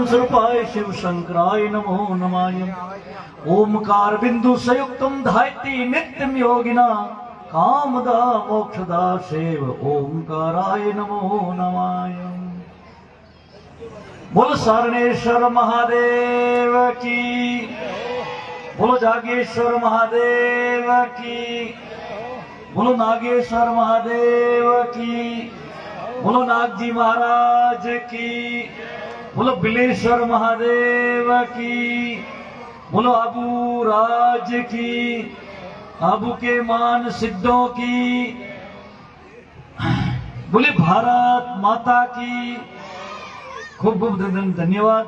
सदानंद स्वरूपाय शिव शंकराय नमो नमाय। ओमकार बिंदु संयुक्तम धायति नित्यम योगिना कामदा मोक्षदा सेव ओमकाराय नमो नमाय। बोलो सारणेश्वर महादेव की, बोलो जागेश्वर महादेव की, बोलो नागेश्वर महादेव की, बोलो नागजी महाराज की, बोलो बिलेश्वर महादेव की, बोलो आबू राज की, आबू के मान सिद्धों की, बोले भारत माता की। खूब खूब धन्यवाद।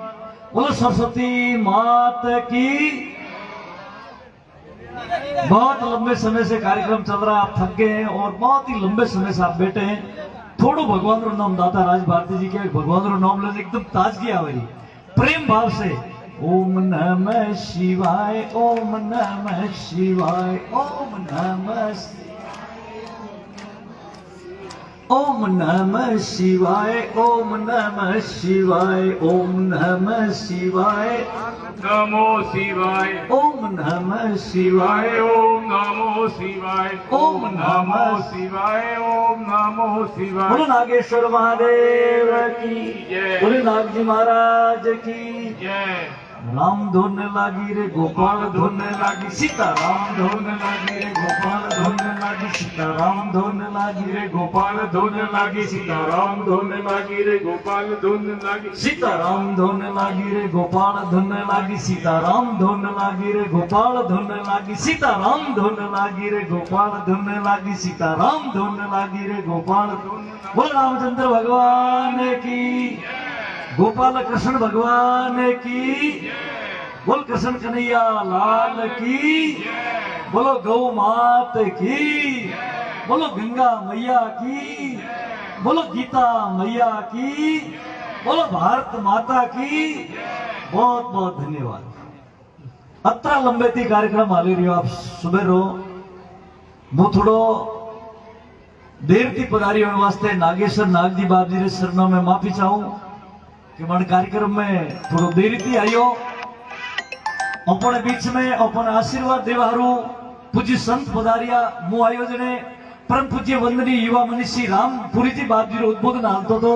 बोलो सरस्वती मात की। बहुत लंबे समय से कार्यक्रम चल रहा है, आप थक गए हैं और बहुत ही लंबे समय से आप बैठे हैं। थोड़ो भगवान रो नाम दाता राज भारती जी के भगवान रो नाम लेने एकदम ताजगी आ रही, प्रेम भाव से। ओम नमः शिवाय, ओम नमः शिवाय, ओम नमः शिवाय, ओम नमः शिवाय, ओम नमः शिवाय, ओम नमः शिवाय, नमो शिवाय, ओम नमः शिवाय, ओम नमो शिवाय, ओम नमः शिवाय, ओम नमो शिवाय। बोलो नागेश्वर महादेव की जय। बोले नागजी महाराज की जय। राम धोने लागी रे गोपाल धोने लागी, सीताराम धोने लागी रे गोपाल धोने लागी, सीताराम धोने लागी रे गोपाल धोने लागी, सीताराम धोने लागी रे गोपाल धुन लागी, सीताराम धोने लागी रे गोपाल धोने लागी, सीताराम धोने लागी रे गोपाल धोने लागी, सीताराम धोने लागी रे गोपाल धोने लागी, सीताराम धोने लागी रे गोपाल। बोल रामचंद्र भगवान की, गोपाल कृष्ण भगवान की, बोल कृष्ण कन्हैया लाल की, बोलो गौ मात की, बोलो गंगा मैया की, बोलो गीता मैया की, बोलो भारत माता की। बहुत बहुत धन्यवाद। अत्रा लंबे थी कार्यक्रम हाली रही आप सुबह रो मु थोड़ो देर थी पधारी होने वास्ते नागेश्वर नागजी बाबजी रे शरणों में माफी चाहूं कि मन कार्यक्रम में थोड़ो देरी थी आयो। अपने बीच में अपन आशीर्वाद देवारू पूज्य संत पधारिया मु आयोजने परम पूज्य वंदनीय युवा मनीषी रामपुरी जी बाबजी रो उद्बोधन हालतो तो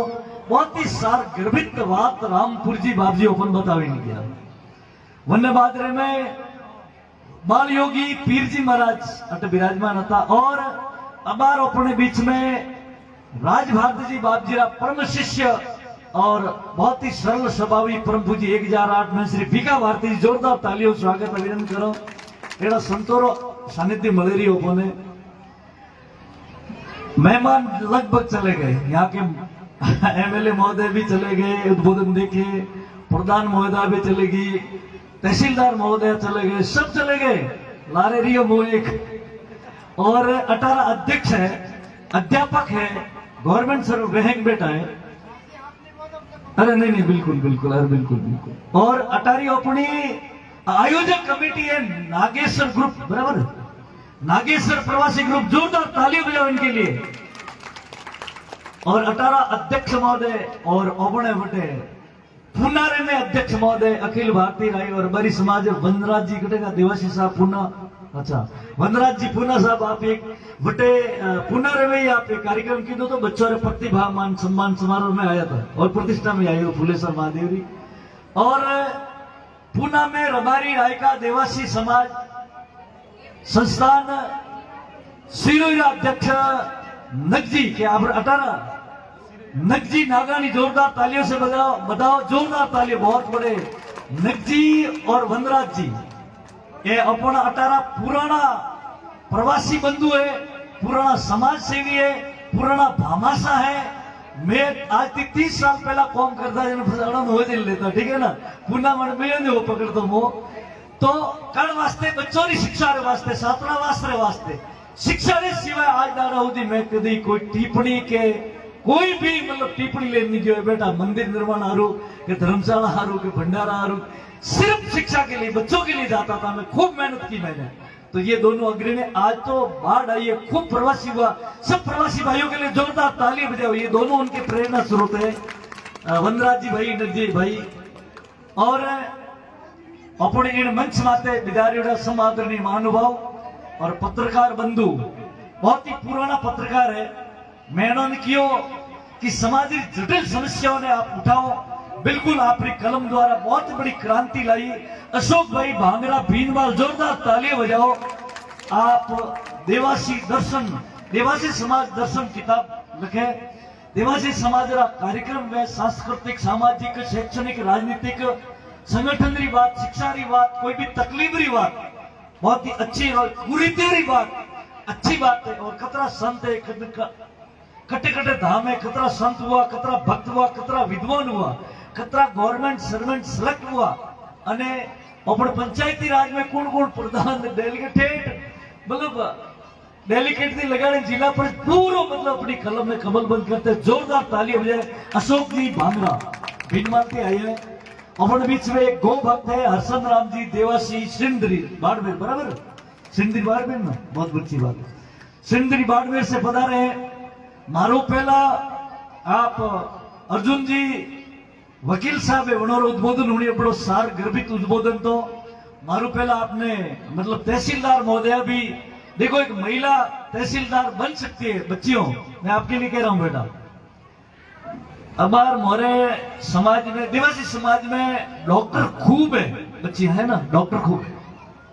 बहुत ही सार गर्भित बात रामपुरी जी बाबजी अपन बतावी नहीं गया। वन्य बादरे में बाल योगी पीर जी महाराज अट विराजमान था और अबार अपने बीच में राज भारती जी बाबजी रा परम शिष्य और बहुत ही सरल स्वभावी परम पूज्य 1008 में श्री भीखा भारती जी जोरदार तालियों स्वागत अभिनंदन करो। एड़ा संतोरो सानिध्य मिल रही अपने मेहमान लगभग चले गए, यहाँ के एमएलए महोदय भी चले गए उद्बोधन देखे, प्रधान महोदय भी चले गई, तहसीलदार महोदय चले गए, सब चले गए। लारे रियो मोएक और 18 अध्यक्ष है, अध्यापक है, गवर्नमेंट सर वहंग बेटा है। अरे नहीं नहीं बिल्कुल बिल्कुल, अरे बिल्कुल बिल्कुल। और अटारी अपनी आयोजक कमेटी है नागेश्वर ग्रुप, बराबर नागेश्वर प्रवासी ग्रुप, जोरदार तालियां बजाओ इनके लिए। और 18 अध्यक्ष महोदय और ओबणे बटे पुनारे में अध्यक्ष महोदय अखिल भारतीय राय और बरी समाज वनराज जी कटेगा देवासी साहब पुना, अच्छा वनराज जी पूना साहब आप एक बटे पुनारे में ही आप एक कार्यक्रम की दो तो बच्चों रे प्रतिभा मान सम्मान समारोह में आया था और प्रतिष्ठा में आई हो फुलेश्वर महादेवरी। और पूना में रबारी रायका देवासी समाज संस्थान सिरोरा अध्यक्ष नगजी के आप 18 नगजी नागानी जोरदार तालियों से बताओ जोरदार तालियां बहुत बड़े नगजी और वनराज जी ये अपना 18 पुराना प्रवासी बंधु है, पुराना समाज सेवी है, पुराना भामाशा है। मैं आज 30 साल पहला कॉम करता हो लेता, ठीक है ना, पुनः मन में वो पकड़ता मो तो कण वास्ते बच्चों की शिक्षा रे वास्ते छात्रावास रे वास्ते शिक्षा रे सिवाय आज दाड़ा होती मैं कभी कोई टिप्पणी के कोई भी मतलब टिप्पणी लेनी जो है बेटा मंदिर निर्माण हारू के धर्मशाला हारू के भंडारा हारू सिर्फ शिक्षा के लिए बच्चों के लिए जाता था। मैं खूब मेहनत की मैंने, तो ये दोनों अग्रणी आज तो बाढ़ आई है, खूब प्रवासी हुआ। सब प्रवासी भाइयों के लिए जोरदार ताली बजाओ, ये दोनों उनके प्रेरणा स्रोत है। वनराज जी भाई, नगजी भाई और अपने इन मंच माते बिदारीड़ा समादरणीय महानुभाव और पत्रकार बंधु, बहुत ही पुराना पत्रकार है। मैंने कियो कि सामाजिक जटिल समस्याओं ने आप उठाओ, बिल्कुल आपकी कलम द्वारा बहुत बड़ी क्रांति लाई। अशोक भाई भांगरा भीनवाल, जोरदार तालियां बजाओ। आप देवासी दर्शन, देवासी समाज दर्शन किताब लिखे। देवासी समाज कार्यक्रम में सांस्कृतिक, सामाजिक, शैक्षणिक, राजनीतिक, संगठन री बात, शिक्षा री बात, कोई भी तकलीफ री बात, बहुत ही अच्छी और कुरीति बात अच्छी बात है। और कतरा संत है, कटे कटे धाम है, कतरा संत हुआ, कतरा भक्त हुआ, कतरा विद्वान हुआ, कतरा गवर्नमेंट सर्वेंट सिलेक्ट हुआ। अने अपने पंचायती राज में कौन कौन प्रधान डेलीगेटेड, मतलब डेलीगेट थी लगाने जिला पर पूरा, मतलब अपनी कलम में कमल बंद करते। जोरदार तालियां बजाए। अशोक जी भांगरा भीनवाल से आए हैं। अपने बीच में एक गौ भक्त है हरसंद राम जी देवासी सिंदरी बाड़मेर, बराबर सिंदरी बाड़मेर ना, बहुत अच्छी बात है। सिंदरी बाड़मेर से पधारे हैं। मारो पहला आप अर्जुन जी वकील साहब है, उन्होंने उद्बोधन होने बड़ो सार गर्भित उद्बोधन। तो मारू पहला आपने मतलब तहसीलदार महोदया भी, देखो एक महिला तहसीलदार बन सकती है। बच्चियों, मैं आपके लिए कह रहा हूं बेटा, हमारे मोरे समाज में, देवासी समाज में डॉक्टर खूब है, बच्ची है ना, डॉक्टर खूब है।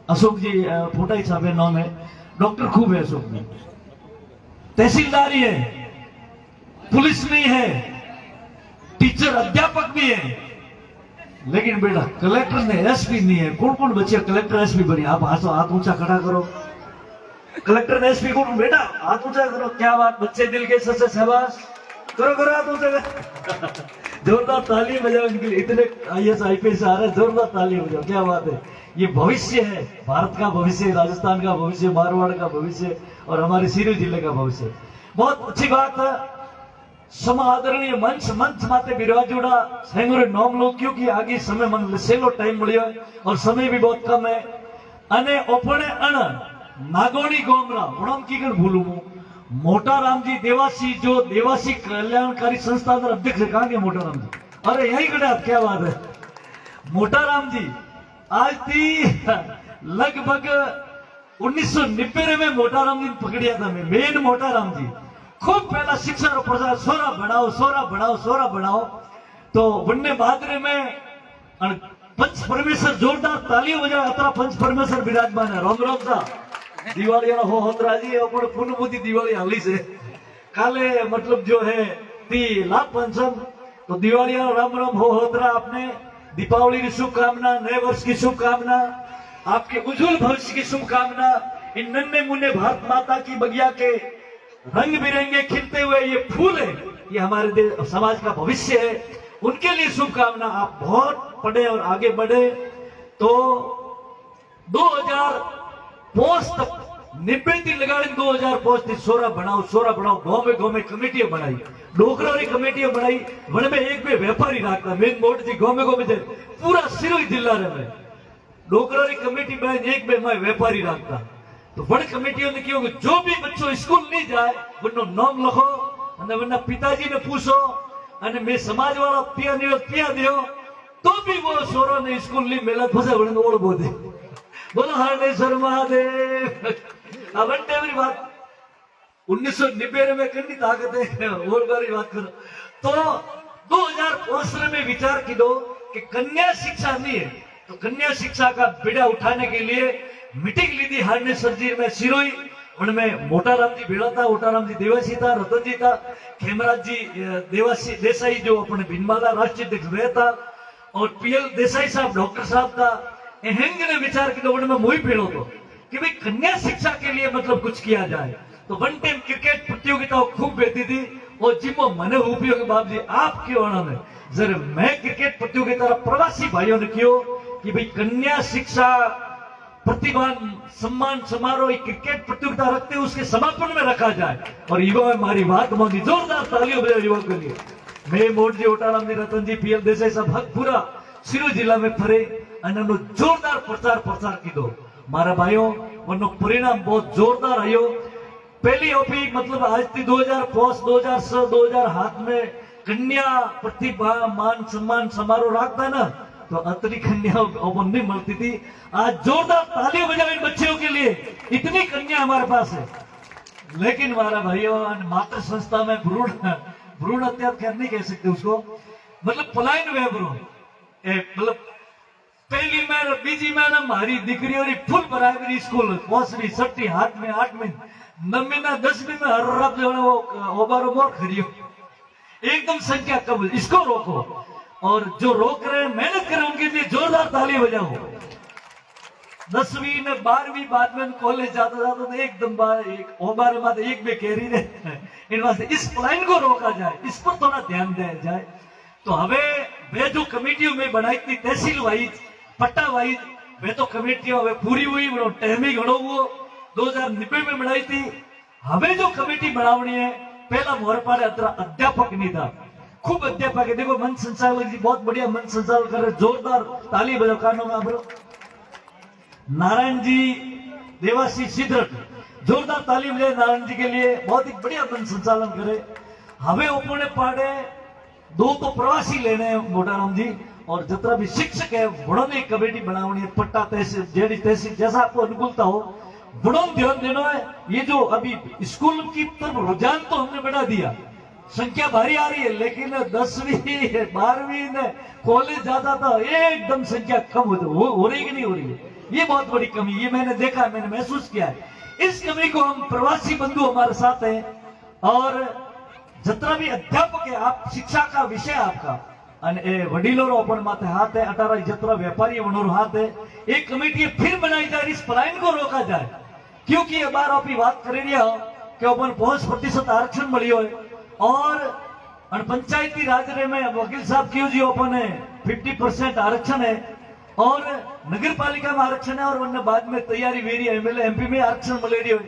अशोक जी फोटा ही छापे नाम में, डॉक्टर खूब है अशोक जी। तहसीलदारी है, पुलिस में है, टीचर अध्यापक भी है, लेकिन बेटा कलेक्टर ने एसपी नहीं है। कौन कौन बच्चे कलेक्टर एसपी बनी? आप हाथ ऊंचा खड़ा करो। कलेक्टर ने एसपी कौन? बेटा हाथ ऊंचा करो। क्या बात, बच्चे दिल के सच्चे शाबाश, करो करो हाथ ऊंचा। जोरदार ताली बजाओ इनके लिए। इतने आईएएस आईपीएस आ रहे हैं, जोरदार ताली बजाओ। क्या बात है, ये भविष्य है, भारत का भविष्य, राजस्थान का भविष्य, मारवाड़ का भविष्य और हमारे सिरोही जिले का भविष्य। बहुत अच्छी बात है। समादरणीय मंच माते बिराजोड़ा सेंगरे नॉम लोग, क्योंकि आगे समय मन सेलो टाइम मिलियो और समय भी बहुत कम है। अने ओपने अण नागोनी गोमरा उड़म की कर भूलू मोटा राम जी देवासी, जो देवासी कल्याणकारी संस्था का अध्यक्ष है। कहां के मोटा राम जी? अरे यही खड़ा, क्या बात है। मोटा राम जी आज थी लगभग 1990 में मोटा राम जी पकड़िया था। मैं मेन मोटा राम जी खूब पहला शिक्षा और प्रचार, सोरा बढ़ाओ, सोरा बढ़ाओ, सोरा बढ़ाओ। तो वन्ने बादरे में पंच परमेश्वर, जोरदार तालियां बजाओ। अतरा पंच परमेश्वर विराजमान है। राम राम सा दिवाली हो होतराजी और पूर्ण बुद्धि दिवाली हाली से काले, मतलब जो है ती लाभ पंचम। तो दिवाली राम राम हो होतरा। आपने दीपावली की शुभकामना, नए वर्ष की शुभकामना, आपके उज्जवल भविष्य की शुभकामना। इन नन्हे मुन्ने भारत माता की बगिया के रंग बिरंगे खिलते हुए ये फूल है, ये हमारे समाज का भविष्य है, उनके लिए शुभकामना। आप बहुत पढ़े और आगे बढ़े। तो 2000 पोस्ट तक 90 दिन लगा 2000 पोस्ट थी। सोरा बनाओ, सोरा बनाओ। गांव में कमेटियां बनाई, डोकरारी कमेटियां बनाई। वन में एक में व्यापारी रखता, मेन मोट जी गांव में पूरा सिरोही जिला में डोकरारी कमेटी बनाई, एक में मैं व्यापारी रखता। तो बड़ी कमेटियों ने किया कि जो भी बच्चों स्कूल नहीं जाए वनो नाम लिखो અને वरना पिताजी ने पूछो અને मैं समाज वाला पिया दियो तो भी वो सोरो ने स्कूल नहीं मिला फसे वने ओड़ बोदे। बोलो हरनेश्वर महादेव। अब मेरी बात 1990 में करनी ताकत है और बारी बात करो। तो 2015 में विचार की दो कि कन्या शिक्षा नहीं है, तो कन्या शिक्षा का बीड़ा उठाने के लिए मीटिंग ली थी हरनेश्वर जी में सिरोही। उनमें मोटा राम जी भेड़ा था, मोटा राम जी देवासी था, रतन जी था, खेमराज जी देवासी देसाई जो अपने भिनमाला राष्ट्रीय अध्यक्ष रहे था, और पीएल देसाई साहब डॉक्टर साहब था। हेंग ने विचार किया में मोही भेड़ो तो कि भाई कन्या शिक्षा के लिए मतलब कुछ किया जाए। तो वन टाइम क्रिकेट प्रतियोगिताओं खूब बेहती थी और जिमो मने उपयोग बाप जी आप क्यों में जरा मैं क्रिकेट प्रतियोगिता प्रवासी भाइयों ने क्यों कि भाई कन्या शिक्षा प्रतिभान सम्मान समारोह क्रिकेट प्रतियोगिता रखते हुए उसके समापन में रखा जाए। और युवा हमारी बात मांगी, जोरदार तालियों बजाओ युवा के लिए। मैं मोट जी, ओटाराम जी, रतन जी, पीएल देसाई साहब हक पूरा सिरोही जिला में फरे અને એનો જોરદાર પ્રચાર કીધો। મારા ભાઈઓ એનો પરિણામ बहुत जोरदार आयो। पहली ओपी मतलब आज थी 2005 2006 2007 में कन्या प्रतिभा मान सम्मान समारोह रखता ना तो अतरी कन्या ओपन नहीं मिलती थी। आज जोरदार तालियां बजाओ इन बच्चियों के लिए, इतनी कन्या हमारे पास है। लेकिन हमारा भाइयों, मातृ संस्था में भ्रूण अत्याचार नहीं कह सकते उसको, मतलब पलायन हुए भ्रूण, मतलब पहली मैडम बीजी मैडम हमारी दिकरी और फुल प्राइमरी स्कूल पहुंचनी 6ठी 8वीं 8वीं 9वीं 10वीं में हर रात जो है वो ओबारो मोर खड़ियो, एकदम संख्या कम, इसको रोको। और जो रोक रहे हैं मेहनत करें उनके लिए जोरदार ताली बजाओ। 10वीं ने 12वीं बाद में कॉलेज जाता जाता तो एकदम ओबारे बाद एक में कैरी रहे इन वास्ते इस प्लान को रोका जाए, इस पर थोड़ा ध्यान दिया जाए। तो हमें वे जो कमेटियों में बनाई थी तहसील वाइज पट्टा वाइज, वे तो कमेटियों हमें पूरी हुई, टाइम ही घड़ो वो 2090 में बनाई थी। हमें जो कमेटी बनावनी है, पहला मोहर पारे अध्यापक नहीं था, खूब अध्यापक है। देखो मन संचालक जी बहुत बढ़िया मन संचालन कर रहे, जोरदार ताली बजाओ कानों में। नारायण जी देवासी सिद्धरट, जोरदार ताली बजाए नारायण जी के लिए, बहुत ही बढ़िया मन संचालन करे। हमें ऊपर पाड़े 2 तो प्रवासी लेने हैं मोटाराम जी, और जितना भी शिक्षक है बड़ों ने कमेटी बनावनी है, पट्टा तहसील जेडी तहसील जैसा आपको अनुकूलता हो, बड़ों ध्यान देना है। ये जो अभी स्कूल की तरफ रुझान तो हमने बढ़ा दिया, संख्या भारी आ रही है, लेकिन 10वीं 12वीं ने कॉलेज जाता था एकदम संख्या कम हो रही कि नहीं हो रही है, ये बहुत बड़ी कमी, ये मैंने देखा, मैंने महसूस किया है। इस कमी को हम प्रवासी बंधु हमारे साथ हैं, और जितना भी अध्यापक है, आप शिक्षा का विषय आपका वडीलों अपन माथे हाथ है, 18 जितना व्यापारी वनोर हाथ है। एक कमेटी फिर बनाई जाए, इस पलायन को रोका जाए, क्योंकि ये बार आप बात कर रही हो कि अपन 5% आरक्षण मिली हो, और पंचायती राज में वकील साहब क्यों जी अपन 50% आरक्षण है, और नगर पालिका में आरक्षण है, और वरना बाद में तैयारी वेरी एमएलए एमपी में आरक्षण मिले हो।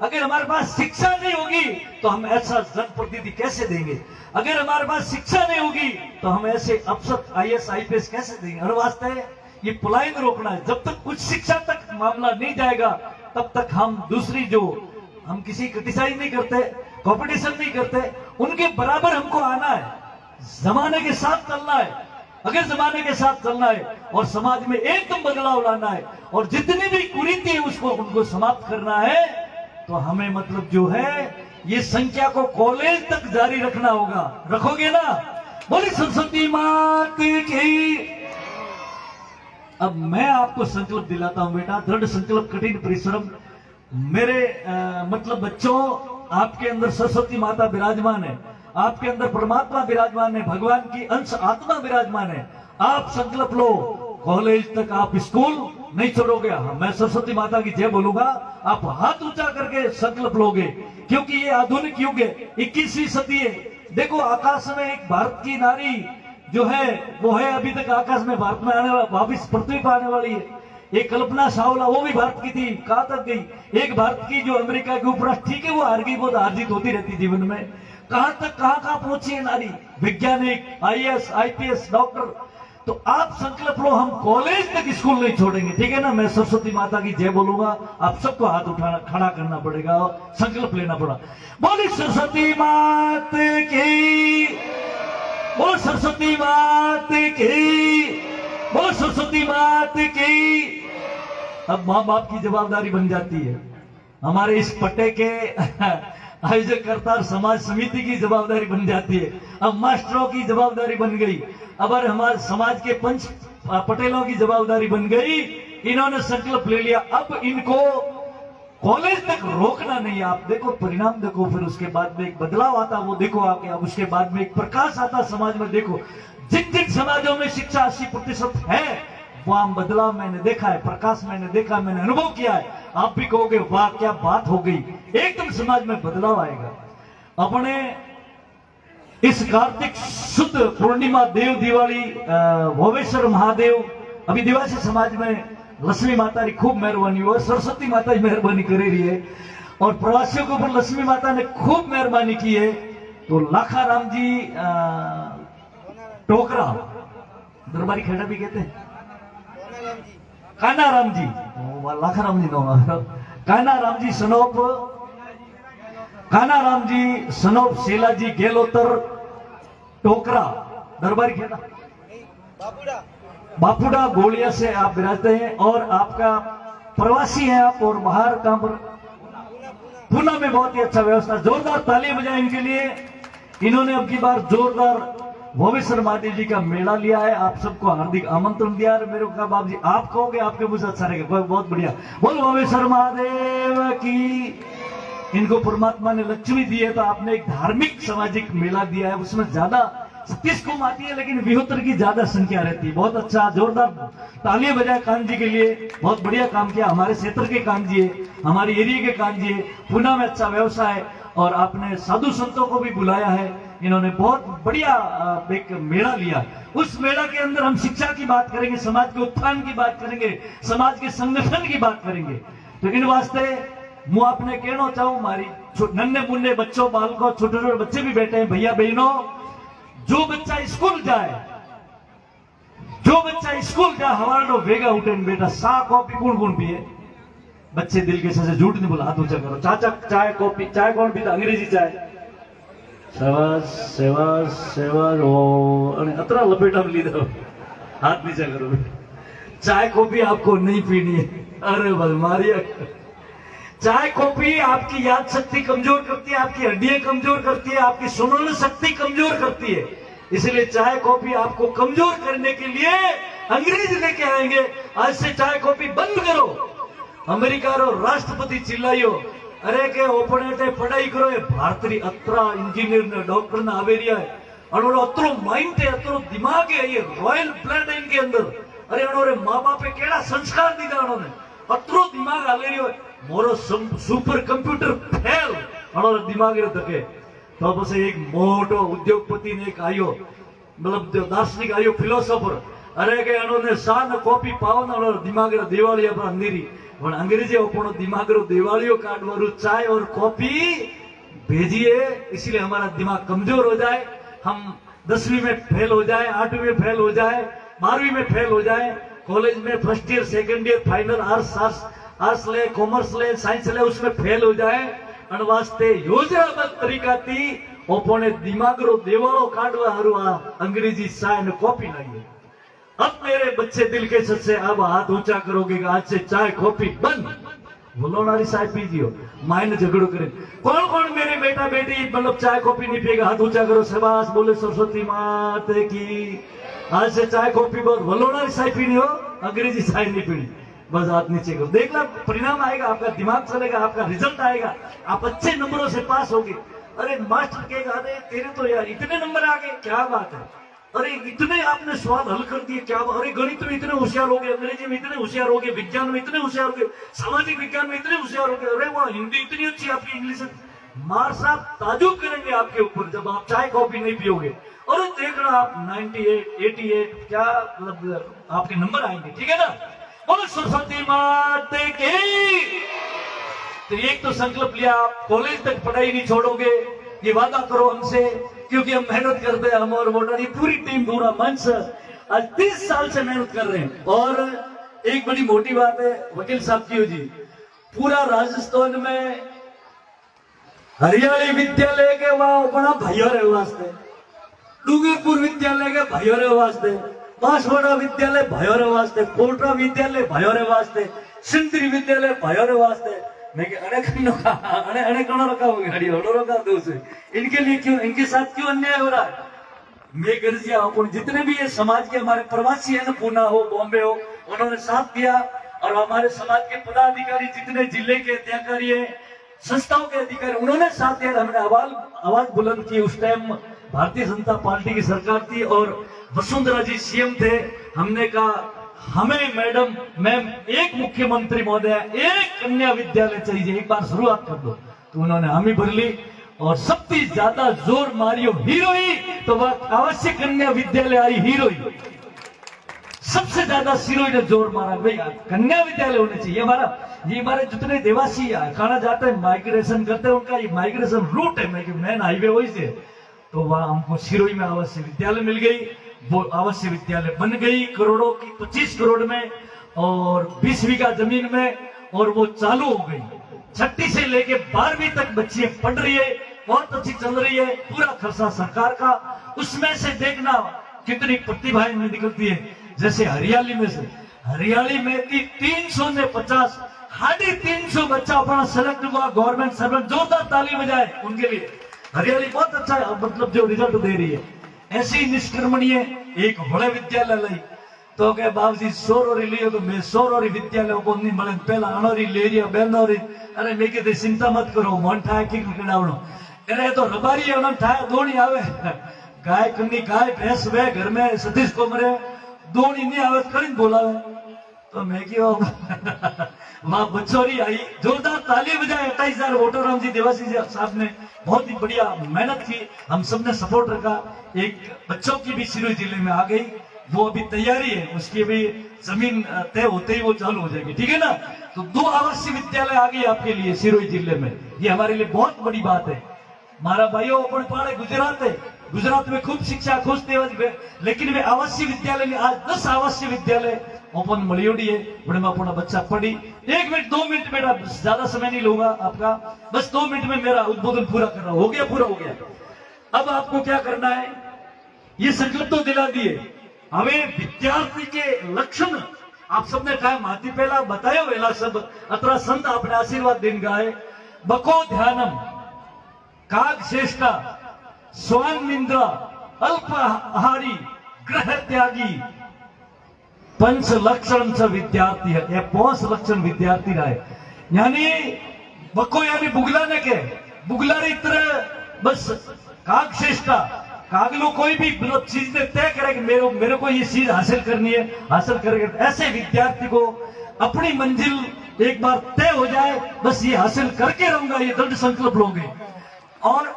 अगर हमारे पास शिक्षा नहीं होगी तो हम ऐसा जनप्रतिनिधि कैसे देंगे? अगर हमारे पास शिक्षा नहीं होगी तो हम ऐसे अफसर आईएएस आईपीएस कैसे देंगे? हर वास्ते ये पलायन रोकना है। जब तक उच्च शिक्षा तक मामला नहीं जाएगा तब तक हम दूसरी जो हम किसी क्रिटिसाइज नहीं करते, कॉम्पिटिशन नहीं करते, उनके बराबर हमको आना है, जमाने के साथ चलना है। अगर जमाने के साथ चलना है और समाज में एकदम बदलाव लाना है, और जितनी भी कुरीति है उसको उनको समाप्त करना है, तो हमें मतलब जो है ये संख्या को कॉलेज तक जारी रखना होगा। रखोगे ना? बोली सरस्वती मात की। अब मैं आपको संकल्प दिलाता हूं बेटा, दृढ़ संकल्प कठिन परिश्रम। मेरे मतलब बच्चों, आपके अंदर सरस्वती माता विराजमान है, आपके अंदर परमात्मा विराजमान है, भगवान की अंश आत्मा विराजमान है। आप संकल्प लो, कॉलेज तक आप स्कूल नहीं छोड़ोगे। मैं सरस्वती माता की जय बोलूंगा, आप हाथ ऊंचा करके संकल्प लोगे, क्योंकि ये आधुनिक युग है, 21वीं सदी है। देखो आकाश में एक भारत की नारी जो है वो है अभी तक आकाश में, भारत में आने वाला, वापिस पृथ्वी पर आने वाली है। एक कल्पना चावला, वो भी भारत की थी, कहां तक गई? एक भारत की जो अमेरिका के उपराष्ट्र, ठीक है वो हार गई, बहुत हार जीत होती रहती जीवन में। कहां तक कहां पहुंची है नारी, वैज्ञानिक, आईएएस आईपीएस डॉक्टर। तो आप संकल्प लो, हम कॉलेज तक स्कूल नहीं छोड़ेंगे, ठीक है ना? मैं सरस्वती माता की जय बोलूंगा, आप सबको हाथ उठाना, खड़ा करना पड़ेगा, संकल्प लेना पड़ा। बोली सरस्वती मात की, बोल सरस्वती मात की, बोल सरस्वती मात की। अब माँ बाप की जवाबदारी बन जाती है, हमारे इस पट्टे के आयोजकर्ता समाज समिति की जवाबदारी बन जाती है, अब मास्टरों की जवाबदारी बन गई, अब हमारे समाज के पंच पटेलों की जवाबदारी बन गई। इन्होंने संकल्प ले लिया, अब इनको कॉलेज तक रोकना नहीं। आप देखो परिणाम, देखो फिर उसके बाद में एक बदलाव आता, वो देखो आके, अब उसके बाद में एक प्रकाश आता समाज में। देखो जिन जिन समाजों में शिक्षा 80% है, वहां बदलाव मैंने देखा है, प्रकाश मैंने देखा, मैंने अनुभव किया है। आप भी कहोगे वाह क्या बात हो गई, एकदम समाज में बदलाव आएगा। अपने इस कार्तिक शुद्ध पूर्णिमा देव दिवाली भोवेश्वर महादेव, अभी दिवासी समाज में लक्ष्मी माता की खूब मेहरबानी हुआ, सरस्वती माता की मेहरबानी कर रही है, और प्रवासियों के ऊपर लक्ष्मी माता ने खूब मेहरबानी की है। तो लाखाराम जी टोकरा, दरबारी खेड़ा भी कहते हैं, कानाराम जी, लाखाराम जी नो, कानाराम जी सनोप, कानाराम जी सनोप, शेलाजी गेलोतर टोकरा, दरबारी खेड़ा, बापुड़ा गोलिया से आप विराजते हैं और आपका प्रवासी हैं आप और बाहर काम पर पूना में बहुत ही अच्छा व्यवस्था। जोरदार ताली बजाएं इनके लिए। इन्होंने अब की बार जोरदार भोमेश्वर महादेव जी का मेला लिया है। आप सबको हार्दिक आमंत्रण दिया है। मेरे को कहा बाबू जी आप कहोगे आपके मुझे अच्छा रहेगा। बहुत बढ़िया। बोल भोमेश्वर महादेव की। इनको परमात्मा ने लक्ष्मी दी है तो आपने एक धार्मिक सामाजिक मेला दिया है। उसमें ज्यादा 30 कौम आती है लेकिन 72 की ज्यादा संख्या रहती है। बहुत अच्छा। जोरदार तालियां बजाए कान जी के लिए। बहुत बढ़िया काम किया। हमारे क्षेत्र के कान जी है, हमारे एरिया के कान जी है। पुणे में अच्छा व्यवसाय और आपने साधु संतों को भी बुलाया है। इन्होंने बहुत बढ़िया एक मेला लिया। उस मेला के अंदर हम शिक्षा की बात करेंगे, समाज के उत्थान की बात करेंगे, समाज के संगठन की बात करेंगे। तो इन वास्ते मैं आपने कहना चाहूं, मारी नन्हे मुन्ने बच्चों बालकों छोटे छोटे बच्चे भी बैठे हैं, भैया बहनों, जो बच्चा स्कूल जाए हवालो वेगा उठे बेटा सा कॉफी कौन कौन पिए। बच्चे दिल के से झूठ नहीं बोला, हाथ ऊंचा करो। चाचा चाय कॉफी, चाय कौन पीता? अंग्रेजी चाय। सेवास सेवास सेवास ओ अने अतरा लपेटा में लीधो, हाथ नीचा करो। चाय कॉफी आपको नहीं पीनी है। अरे बस मारिया। चाय कॉफी आपकी याद शक्ति कमजोर करती है, आपकी हड्डियां कमजोर करती है, आपकी सुनने शक्ति कमजोर करती है। इसलिए चाय कॉफी आपको कमजोर करने के लिए अंग्रेज लेके आएंगे। आज से चाय कॉफी बंद करो। अमेरिका रो राष्ट्रपति चिल्लायो, अरे के ओपनेटे पढ़ाई करो। भारतीय अतरा इंजीनियर ने डॉक्टर ने आवेरिया है और अतरो माइंड है, अतरो दिमाग है, ये रॉयल ब्लड है इनके अंदर। अरे उन्होंने माँ बापे केड़ा संस्कार दीदा, उन्होंने अतरो दिमाग आवेरियो है। मोरो सुपर कंप्यूटर फेल और दिमाग रे तके। तो बस एक मोटो उद्योगपति ने एक आयो, मतलब जो दार्शनिक आयो, फिलोसोफर। अरे के उन्होंने सान कॉपी पाओ ना और दिमाग रे दिवाली पर अंधेरी और अंग्रेजी अपनो दिमाग रो दिवालियों काटवारू चाय और कॉफी भेजिए। इसलिए हमारा दिमाग कमजोर हो जाए, हम 10वीं में फेल हो जाए, 8वीं में फेल हो जाए, 12वीं में फेल हो जाए, कॉलेज में first year second year final arts ले, कॉमर्स ले, साइंस ले, उसमें फेल हो जाए। अन वास्ते योजनाबद्ध तरीका थी ओपोने दिमाग रो देवालो काटवा हारू आ अंग्रेजी चाय ने कॉफी लाइए। अब मेरे बच्चे दिल के सच से अब हाथ ऊंचा करोगे कि आज से चाय कॉफी बंद। बोलोनारी चाय पीजियो, मायने झगड़ो करे। कौन कौन मेरे बेटा बेटी मतलब चाय कॉफी नहीं पिएगा? हाथ ऊंचा करो। शबाश, बोले सरस्वती माते की। आज से चाय कॉफी बहुत। बोलोनारी चाय पीनी हो, अंग्रेजी चाय नहीं पीनी। बस हाथ नीचे करो। देखना परिणाम आएगा, आपका दिमाग चलेगा, आपका रिजल्ट आएगा, आप अच्छे नंबरों से पास होगे। अरे मास्टर कहेगा, अरे तेरे तो यार इतने नंबर आ गए, क्या बात है। अरे इतने आपने सवाल हल कर दिए, क्या? अरे गणित में इतने होशियार हो गए, अंग्रेजी में इतने होशियार हो गए, विज्ञान में इतने होशियार हो गए, सामाजिक विज्ञान में इतने होशियार हो गए। अरे वाह, हिंदी इतनी अच्छी आपकी, इंग्लिश। मार साहब ताजुब करेंगे आपके ऊपर जब आप चाय कॉफी नहीं पियोगे। अरे देखना आप 98, 88 क्या मतलब आपके नंबर आएंगे। ठीक है ना? बोलो सरस्वती माते की। तो एक तो संकल्प लिया, आप कॉलेज तक पढ़ाई नहीं छोड़ोगे, ये वादा करो हमसे, क्योंकि हम मेहनत करते हैं। हम और वोटर पूरी टीम, पूरा मंच आज 30 साल से मेहनत कर रहे हैं। और एक बड़ी मोटी बात है वकील साहब की जी, पूरा राजस्थान में हरियाणी विद्यालय के वहां अपना भाइयों रे वास्ते, डूंगरपुर विद्यालय के भाइयों रे वास्ते, बांसवाड़ा विद्यालय भाइयों रे वास्ते, कोटरा विद्यालय भाइयों रे वास्ते, सिंदरी विद्यालय भाइयों रे वास्ते। मैं अने कौन रखा होगी गाड़ी रखा दो से। इनके लिए क्यों, इनके साथ क्यों अन्याय हो रहा है? मैं गर्जिया हूं, जितने भी ये समाज के हमारे प्रवासी है ना, पूना हो, बॉम्बे हो, उन्होंने साथ दिया। और हमारे समाज के पदाधिकारी जितने जिले के अधिकारी है, संस्थाओं के अधिकारी, उन्होंने साथ दिया। हमने आवाज बुलंद की। उस टाइम भारतीय जनता पार्टी की सरकार थी और वसुंधरा जी सीएम थे। हमने कहा हमें मैडम, मैम, एक मुख्यमंत्री महोदय, एक कन्या विद्यालय चाहिए, एक बार शुरुआत कर दो। तो उन्होंने हामी भर ली और सबसे ज्यादा जोर मारियो हीरोई, तो वह अवश्य कन्या विद्यालय आई हीरोई। सबसे ज्यादा सिरोई ने जोर मारा, भाई कन्या विद्यालय होने चाहिए। हमारे जितने देवासी खाना जाते हैं, माइग्रेशन करते हैं, उनका ये माइग्रेशन रूट है, मेन हाईवे वही से। तो वह हमको सिरोई में अवश्य विद्यालय मिल गई। वो अवश्य विद्यालय बन गई करोड़ों की, 25 करोड़ में और 20 बीघा जमीन में, और वो चालू हो गई। 6ठी से लेके 12वीं तक बच्चियां पढ़ रही है, बहुत अच्छी चल रही है, पूरा खर्चा सरकार का। उसमें से देखना कितनी प्रतिभाएं निकलती है। जैसे हरियाली में से, हरियाली में 300 ने 50, 350 बच्चा अपना सेलेक्ट हुआ, गवर्नमेंट सर्वेंट, जोरदार ताली बजाए उनके लिए। हरियाली बहुत अच्छा मतलब जो रिजल्ट दे रही है। ऐसे ही निष्कर्मणीय एक बड़े विद्यालय लाई तो कहे बाबूजी 100 लियो तो मैं 100 विद्यालय को नहीं મળે, पहला अणोरी ले रिया बेनोरी। अरे मैं कहते चिंता मत करो, मन ठाए कि कडावणो अरे तो रबारी है ठाए दोणी आवे, गाय कन्नी गाय भैंस वे घर में सतीश को मरे दोणी नहीं आवे खरीद बोलावे। तो मैं क्यों वहां बच्चोरी आई, जोरदार ताली बजाए। 28,000 वोटर राम जी देवासी जी साहब ने बहुत ही बढ़िया मेहनत की, हम सबने सपोर्ट रखा। एक बच्चों की भी सिरोही जिले में आ गई, वो अभी तैयारी है, उसकी भी जमीन तय होते ही वो चालू हो जाएगी, ठीक है ना। तो 2 आवासीय विद्यालय आ गई आपके लिए सिरोही जिले में, ये हमारे लिए बहुत बड़ी बात है। मारा भाइयों अपन पाड़े गुजरात है, गुजरात में खूब शिक्षा खूब लेकिन वे आवासीय विद्यालय में आज 10 आवासीय विद्यालय ओपन मलियोड़ी है, बड़े में अपना बच्चा पढ़ी। 1 मिनट 2 मिनट मेरा ज्यादा समय नहीं लूंगा आपका, बस 2 मिनट में मेरा उद्बोधन पूरा कर रहा हूं। हो गया, पूरा हो गया। अब आपको क्या करना है, ये संकल्प तो दिला दिए, हमें विद्यार्थी के लक्षण आप सबने टाइम हाथी पहला बतायो वेला सब अतरा संत अपने आशीर्वाद दिन गाए। बको ध्यानम, काग श्रेष्ठा, स्वान निंद्रा, अल्पाहारी, ग्रह त्यागी, 5 लक्षण से विद्यार्थी है। ये 5 लक्षण विद्यार्थी रहे, यानी बको यानी बुगलाने के, बुगलारी तरह बस काग श्रेष्ठा, कागलो कोई भी चीज ने तय करे कि मेरे को ये चीज हासिल करनी है, हासिल करेंगे। ऐसे विद्यार्थी को अपनी मंजिल एक बार तय हो जाए, बस ये हासिल करके रहूंगा, ये दृढ़ संकल्प लोगे। और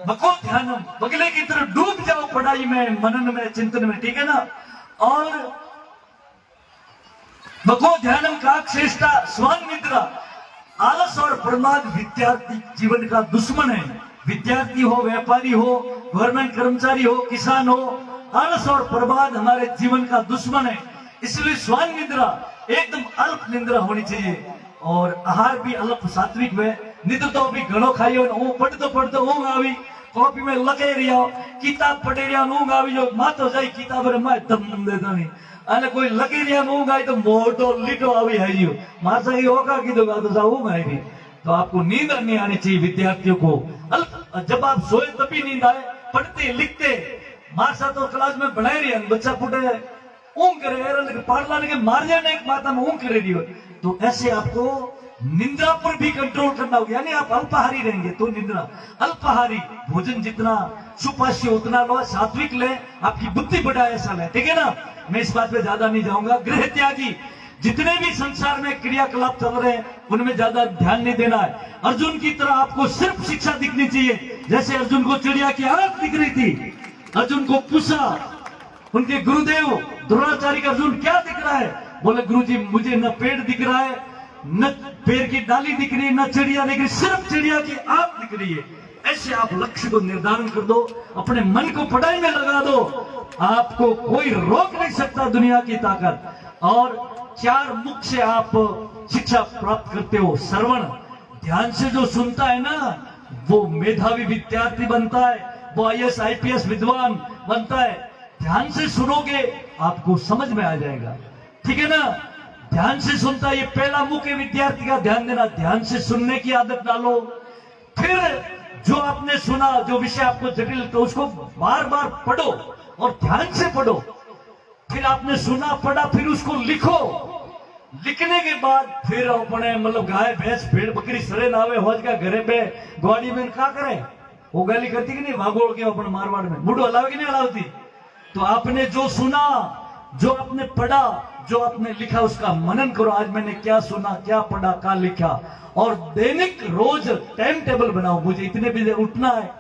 बको ध्यानम, बगले की तरफ डूब जाओ पढ़ाई में, मनन में, चिंतन में, ठीक है ना। और बको ध्यानम काग श्रेष्ठा, स्वान निद्रा, आलस और प्रमाद विद्यार्थी जीवन का दुश्मन है। विद्यार्थी हो, व्यापारी हो, गवर्नमेंट कर्मचारी हो, किसान हो, आलस और प्रमाद हमारे जीवन का दुश्मन है। इसलिए स्वान निद्रा एकदम अल्प निद्रा होनी चाहिए, और आहार भी अल्प सात्विक में। निद्र तो भी घणो खाइयो, पढ़तो ऊंघ आवी, कॉपी में लगे रिया, किताब पढ़े रिया ऊंघ आवी, जो मातो जाई किताब रे माय दम देता नहीं, अने कोई लगी रिया ऊंघ आई तो मोटो लीटो आवी है मासा ही होगा कि तो ऊंघ आएगी। तो आपको नींद नहीं आनी चाहिए विद्यार्थियों को। जब आप सोए तभी नींद आए, पढ़ते लिखते मासा तो क्लास में बढ़ाई रही है, बच्चा पुटे ऊंघ करे, पाड़ला के मार जाने एक माता में ऊंघ करे रही हो। तो ऐसे आपको निंद्रा पर भी कंट्रोल करना होगा, यानी आप अल्पाहारी रहेंगे तो निंद्रा, अल्पाहारी भोजन जितना सुपाच्य उतना लो, सात्विक ले, आपकी बुद्धि बढ़ाए ऐसा ले, ठीक है ना। मैं इस बात पे ज्यादा नहीं जाऊंगा। गृह त्यागी, जितने भी संसार में क्रियाकलाप चल रहे हैं उनमें ज्यादा ध्यान नहीं देना है। अर्जुन की तरह आपको सिर्फ शिक्षा दिखनी चाहिए। जैसे अर्जुन को चिड़िया की आंख दिख रही थी, अर्जुन को पूछा उनके गुरुदेव द्रोणाचार्य का, अर्जुन क्या दिख रहा है? बोले गुरुजी मुझे न पेड़ दिख रहा है, न पेड़ की डाली दिख रही है, न चिड़िया दिख रही, सिर्फ चिड़िया की आंख दिख रही है। ऐसे आप लक्ष्य को निर्धारण कर दो, अपने मन को पढ़ाई में लगा दो, आपको कोई रोक नहीं सकता, दुनिया की ताकत। और 4 मुख से आप शिक्षा प्राप्त करते हो। श्रवण, ध्यान से जो सुनता है ना वो मेधावी विद्यार्थी बनता है, वो IAS IPS विद्वान बनता है। ध्यान से सुनोगे आपको समझ में आ जाएगा, ठीक है ना। ध्यान से सुनता है, ये पहला मुख है विद्यार्थी का, ध्यान देना। ध्यान से सुनने की आदत डालो, फिर जो आपने सुना, जो विषय आपको जटिल, तो उसको बार बार पढ़ो और ध्यान से पढ़ो। फिर आपने सुना पढ़ा, फिर उसको लिखो। लिखने के बाद फिर अपने मतलब गाय भैंस भेड़ बकरी सरे ना आवे होज का घरे पे ग्वाड़ी में क्या करे, वो गाली करती कि नहीं, वागोड़ के अपन मारवाड़ में मुंडो हलावे कि नहीं हलावती। तो आपने जो सुना, जो आपने पढ़ा, जो आपने लिखा, उसका मनन करो। आज मैंने क्या सुना, क्या पढ़ा, क्या लिखा। और दैनिक रोज टाइम टेबल बनाओ, मुझे इतने बजे उठना है,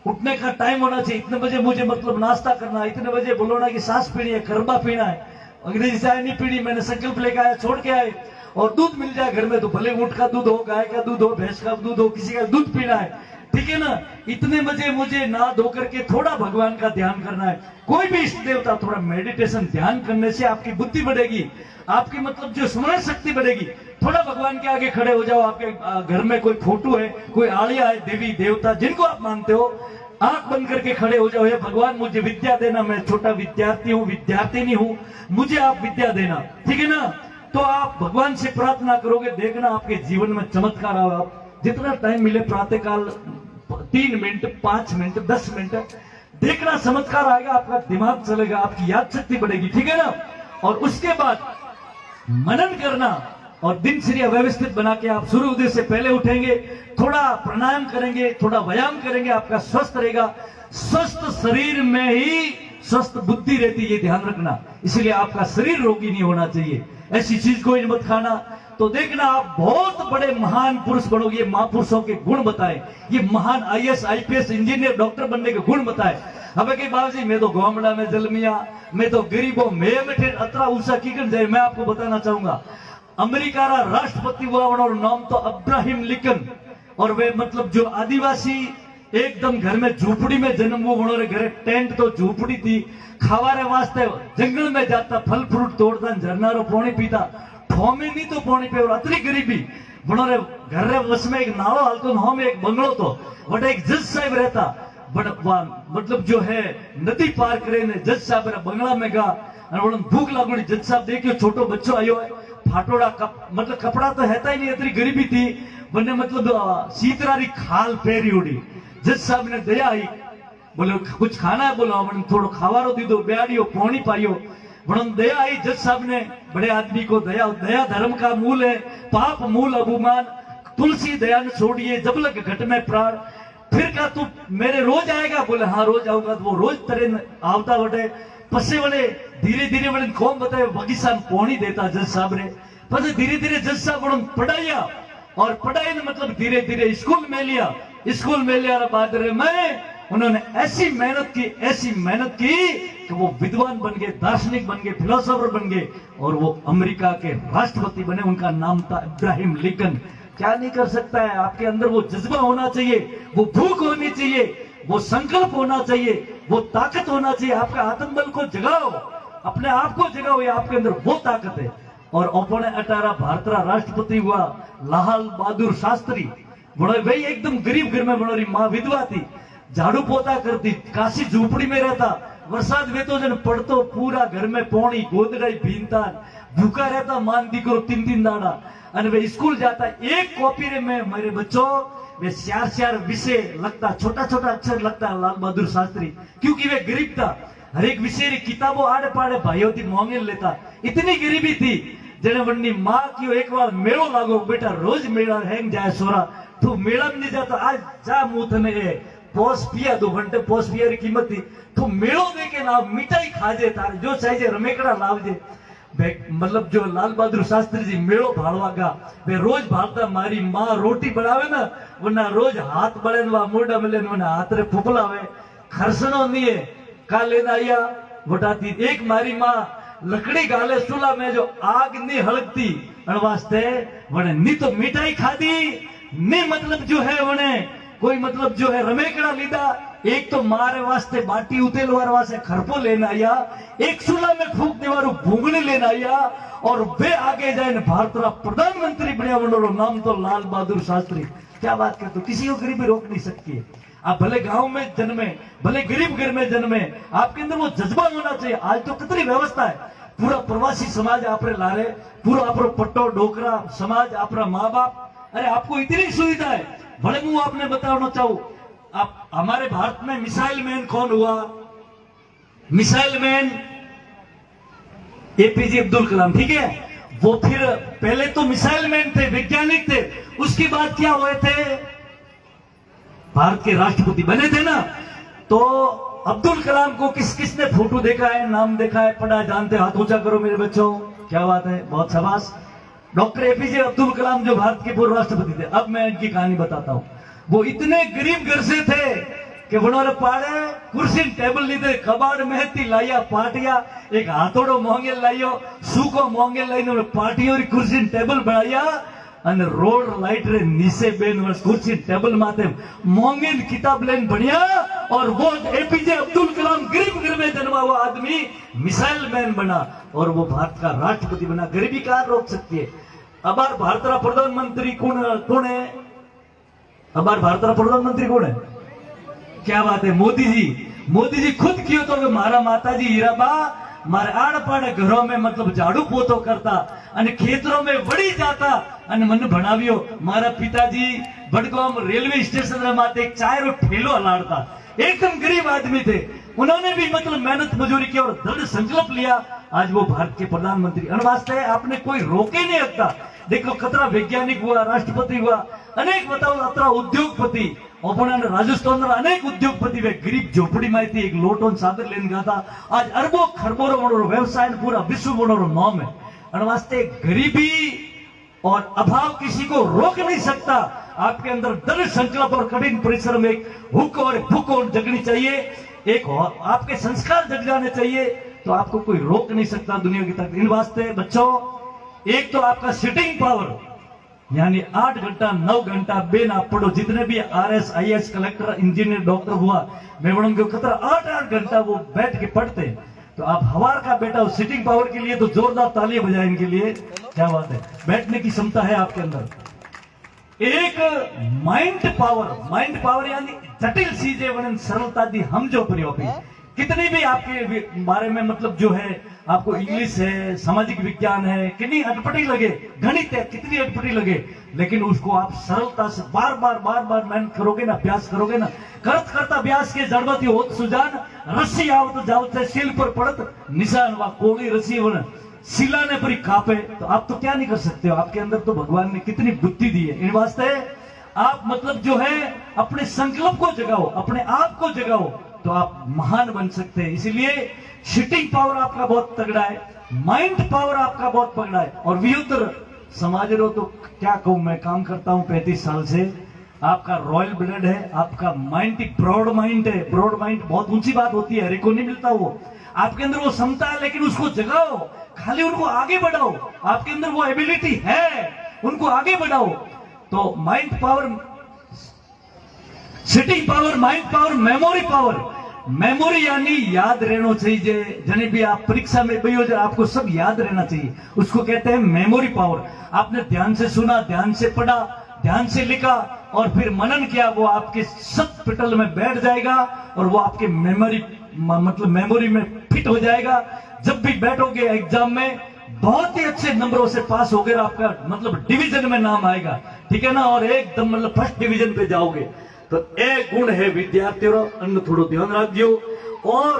उठने का टाइम होना चाहिए, इतने बजे मुझे मतलब नाश्ता करना है, इतने बजे बोलोना की सांस पीनी है, खरबा पीना है, अंग्रेजी चाय नहीं पीनी, मैंने संकल्प लेकर आया, छोड़ के आए। और दूध मिल जाए घर में तो भले ऊंट का दूध हो, गाय का दूध हो, भैंस का दूध हो, किसी का दूध पीना है, ठीक है ना। इतने बजे मुझे नहा धो करके थोड़ा भगवान का ध्यान करना है। कोई भी इष्ट देवता, थोड़ा मेडिटेशन ध्यान करने से आपकी बुद्धि बढ़ेगी, आपकी मतलब जो स्मरण शक्ति बढ़ेगी। थोड़ा भगवान के आगे खड़े हो जाओ, आपके घर में कोई फोटो है, कोई आलिया है, देवी देवता जिनको आप मानते हो, आंख बंद करके खड़े हो जाओ, हे भगवान मुझे विद्या देना, मैं छोटा विद्यार्थी हूं, विद्यार्थी नहीं हूं, मुझे आप विद्या देना, ठीक है ना। तो आप भगवान से प्रार्थना करोगे, देखना आपके जीवन में चमत्कार आएगा। आप जितना टाइम मिले प्रातःकाल 3 मिनट 5 मिनट 10 मिनट देखना, चमत्कार आएगा, आपका दिमाग चलेगा, आपकी याद शक्ति बढ़ेगी, ठीक है ना। और उसके बाद मनन करना और दिनचर्या व्यवस्थित बना के आप सूर्योदय से पहले उठेंगे, थोड़ा प्राणायाम करेंगे, थोड़ा व्यायाम करेंगे, आपका स्वस्थ रहेगा। स्वस्थ शरीर में ही स्वस्थ बुद्धि रहती है, ये ध्यान रखना। इसलिए आपका शरीर रोगी नहीं होना चाहिए, ऐसी चीज कोई मत खाना। तो देखना आप बहुत बड़े महान पुरुष बनोगे। ये महापुरुषों के गुण बताए, ये महान IAS IPS इंजीनियर डॉक्टर बनने के गुण बताए। अब के बाबूजी मैं तो गामड़ा में जलमिया, मैं तो गरीबों में बैठे अतरा ऊंचा कीकन जाए। मैं आपको बताना चाहूंगा, अमेरिका रा राष्ट्रपति हुआ और नाम तो अब्राहिम लिंकन, और वे मतलब जो आदिवासी एकदम घर में झूपड़ी में जन्म हुआ, उन्होंने घरे टेंट तो झूपड़ी थी, खावारे वास्ते जंगल में जाता, फल फ्रूट तोड़ता, झरना रो पानी पीता, ठोमे नहीं तो पानी पे, और अतरी गरीबी बनोरे घर रे वस में एक नालो हालतो, हम एक बंगलो तो बट एक जज साहब रहता, बट मतलब जो है नदी पार करे ने जज साहब रे बंगला में गा, और भूख लागोड़ी, जज साहब देखियो छोटो बच्चो आयो है, फाटोड़ा मतलब कपड़ा तो है ही नहीं, इतनी गरीबी थी, बने मतलब सीतरारी खाल पहरी उड़ी। जज साहब ने दया आई, बोले कुछ खाना है, बोलो हमने थोड़ो खावारो दी दो, ब्याड़ियो पानी पाइयो, बड़न दया आई। जज साहब ने बड़े आदमी को दया, दया धर्म का मूल है, पाप मूल अभिमान, तुलसी दया ने छोड़िए, जब लग घट में प्राण। फिर कहा तू मेरे रोज आएगा, बोले हाँ रोज आऊंगा। तो वो रोज तेरे आवता बटे पसे बड़े धीरे धीरे बड़े कौन बताए बगीचा में पानी देता जज साहब ने। पसे धीरे धीरे जज साहब बड़न पढ़ाइया, और पढ़ाई ने मतलब धीरे धीरे स्कूल में लिया, स्कूल में लिया बाद में उन्होंने ऐसी मेहनत की कि वो विद्वान बन गए, दार्शनिक बन गए, फिलोसोफर बन गए, और वो अमेरिका के राष्ट्रपति बने। उनका नाम था अब्राहिम लिंकन। क्या नहीं कर सकता है, आपके अंदर वो जज्बा होना चाहिए, वो भूख होनी चाहिए, वो संकल्प होना चाहिए, वो ताकत होना चाहिए। आपका आत्मबल को जगाओ, अपने आप को जगाओ, ये आपके अंदर वो ताकत है। और अपने 18 भारत का राष्ट्रपति हुआ लाल बहादुर शास्त्री, बड़े भाई एकदम गरीब घर में बड़ी माँ विधवा थी, झाड़ू पोता करती, काशी झूपड़ी में रहता, वरसाद वे तो जन पड़तो, पूरा घर में पानी गोदड़ाई भीनता, भूखा रहता, मान दी करो 3 दाड़ा, और वे स्कूल जाता। एक कॉपी रे में मेरे बच्चों वे 4 विषय लगता, छोटा छोटा अक्षर लगता लाल बहादुर शास्त्री, क्योंकि वे गरीब था। हर एक विषय री किताबों आड़े पाड़े भाइयों थी मोंगे लेता, इतनी गरीबी थी। जने वन्नी माँ की एक बार मेड़ो लागो, बेटा रोज मेड़ा हैंग जाए सोरा, तू मेड़ा में नहीं जाता, आज जा मुंह थने पोस पिया 2 घंटे पोस पिया री कीमत थी, तू मेड़ो देके ना मिठाई खाजे, तारे जो चाहिए रमेकड़ा लावजे। मतलब जो लाल बहादुर शास्त्री जी मेड़ो भाड़वागा, वे रोज भाड़ता, मारी माँ रोटी बनावे ना, वरना रोज हाथ बड़े मोड़ा मिले हाथ रे फुफलावे, खरसनो नहीं है का लेना आया वटाती। एक मारी माँ लकड़ी गाले चूल्हा में जो आग नहीं हड़कती, वास्ते वने नी तो मिठाई खादी, नी मतलब जो है वने कोई मतलब जो है रमेकड़ा लीधा। एक तो मारे वास्ते बाटी उतेलवार वास्ते खरपो लेना आया, एक चूल्हा में फूक देवारू भूंगनी लेना आया, और वे आगे जाए भारत का प्रधानमंत्री बनया, वनों नाम तो लाल बहादुर शास्त्री। क्या बात करते हो, किसी को गरीबी रोक नहीं सकती है। आप भले गांव में जन्मे, भले गरीब घर में जन्मे, आपके अंदर वो जज्बा होना चाहिए। आज तो कितनी व्यवस्था है, पूरा प्रवासी समाज आपरे लारे, पूरा आपरो पट्टो डोकरा समाज, आपरा माँ बाप, अरे आपको इतनी सुविधा है। बड़े मुंह आपने बताना चाहूं, आप हमारे भारत में मिसाइल मैन कौन हुआ? Missile man APJ Abdul Kalam, ठीक है। वो फिर पहले तो मिसाइल मैन थे, वैज्ञानिक थे, उसके बाद क्या हुए थे? भारत के राष्ट्रपति बने थे ना। तो अब्दुल कलाम को किसने फोटो देखा है, नाम देखा है, पढ़ा, जानते? हाथ ऊंचा करो मेरे बच्चों। क्या बात है, बहुत शाबाश। डॉक्टर APJ अब्दुल कलाम जो भारत के पूर्व राष्ट्रपति थे। अब मैं इनकी कहानी बताता हूं। वो इतने गरीब घर से थे कि उन्होंने पाड़े कुर्सी टेबल लीधे, कबाड़ मेहती लाइया पाटिया, एक हाथोड़ो मोंगे लाइयो, सूको मोंगे लाइने पाटियो री कुर्सी टेबल बनाया, અને રોડ લાઇટ રે નીચે બેન कुर्सी टेबल माथे मोंगे किताब लेन बढ़िया। और वो APJ अब्दुल कलाम गरीब घर में जन्मा हुआ आदमी मिसाइल मैन बना, और वो भारत का राष्ट्रपति बना। गरीबी कहां रोक सकती है? अब भारत का प्रधानमंत्री कौन है? अब भारत का प्रधानमंत्री कौन है? क्या बात है मोदी जी खुद क्यों तो मारा माताजी हीराबा मारे आड़ पाड़े घरों में मतलब झाड़ू पोतो करता અને ખેતરો में વળી जाता અને મને ભણાવ્યો મારા પિતાજી બડગામ रेलवे स्टेशन रे माते एक चाय रो ठेलो हलाड़ता एकदम गरीब आदमी थे उन्होंने भी मतलब मेहनत मजदूरी की और दृढ़ संकल्प लिया आज वो भारत के प्रधानमंत्री अन वास्ते आपने कोई रोके नहीं सकता देखो खतरा वैज्ञानिक हुआ राष्ट्रपति हुआ अनेक बताओ अतरा उद्योगपति राजस्थान अनेक उद्योगपति वे गरीब झोपड़ी में थी एक लोटोन सागर लेन गया था आज अरबों खरबों व्यवसाय पूरा विश्व बनोरो नाम है और वास्ते गरीबी और अभाव किसी को रोक नहीं सकता आपके अंदर दृढ़ संकल्प और कठिन परिश्रम एक भूख और भूख और जगनी चाहिए एक आपके संस्कार जग जाने चाहिए तो आपको कोई रोक नहीं सकता दुनिया की तरफ इन वास्ते बच्चों एक तो आपका सिटिंग पावर यानी 8 घंटा 9 घंटा बेन आप पढ़ो जितने भी RS IS collector engineer doctor हुआ मैं बोलूंगा खतरा 8 घंटा वो बैठ के पढ़ते तो आप हवार का बेटा सिटिंग पावर के लिए तो जोरदार तालियां बजाएं इनके लिए क्या बात है बैठने की क्षमता है आपके अंदर एक माइंड पावर यानी जटिल चीजें वर्णन सरलता दी हम जो प्रयोग कितनी भी आपके बारे में मतलब जो है आपको इंग्लिश है सामाजिक विज्ञान है कितनी अटपटी लगे गणित है कितनी अटपटी लगे लेकिन उसको आप सरलता से बार बार मेहनत करोगे ना अभ्यास करोगे ना करता अभ्यास के जड़बती होत सुजान रस्सी आवत जावत शील पर पड़त निशान वा कोड़ी रस्सी वन शिला ने परी कापे तो आप तो क्या नहीं कर सकते हो आपके अंदर तो भगवान ने कितनी बुद्धि दी है इन वास्ते आप मतलब जो है अपने संकल्प को जगाओ अपने आप को जगाओ तो आप महान बन सकते हैं इसीलिए सिटिंग पावर आपका बहुत तगड़ा है माइंड पावर आपका बहुत तगड़ा है और वियुद्ध समाज रो तो क्या कहूं मैं काम करता हूं 35 साल से आपका रॉयल ब्लड है आपका माइंड ब्रॉड माइंड है ब्रॉड माइंड बहुत ऊंची बात होती है हर को नहीं मिलता वो आपके अंदर वो क्षमता है लेकिन उसको जगाओ खाली उनको आगे बढ़ाओ आपके अंदर वो एबिलिटी है उनको आगे बढ़ाओ तो mind power sitting power mind power memory यानी याद रहना चाहिए जने भी आप परीक्षा में भी हो जाए आपको सब याद रहना चाहिए उसको कहते हैं मेमोरी पावर आपने ध्यान से सुना ध्यान से पढ़ा ध्यान से लिखा और फिर मनन किया वो आपके सब पटल में बैठ जाएगा और वो आपके मेमोरी में फिट हो जाएगा जब भी बैठोगे एग्जाम में बहुत ही अच्छे नंबरों से पास हो गया आपका मतलब डिवीजन में नाम आएगा ठीक है ना और एकदम मतलब फर्स्ट डिवीजन पे जाओगे तो एक गुण है विद्यार्थियों अन्य थोड़ा ध्यान रखियो और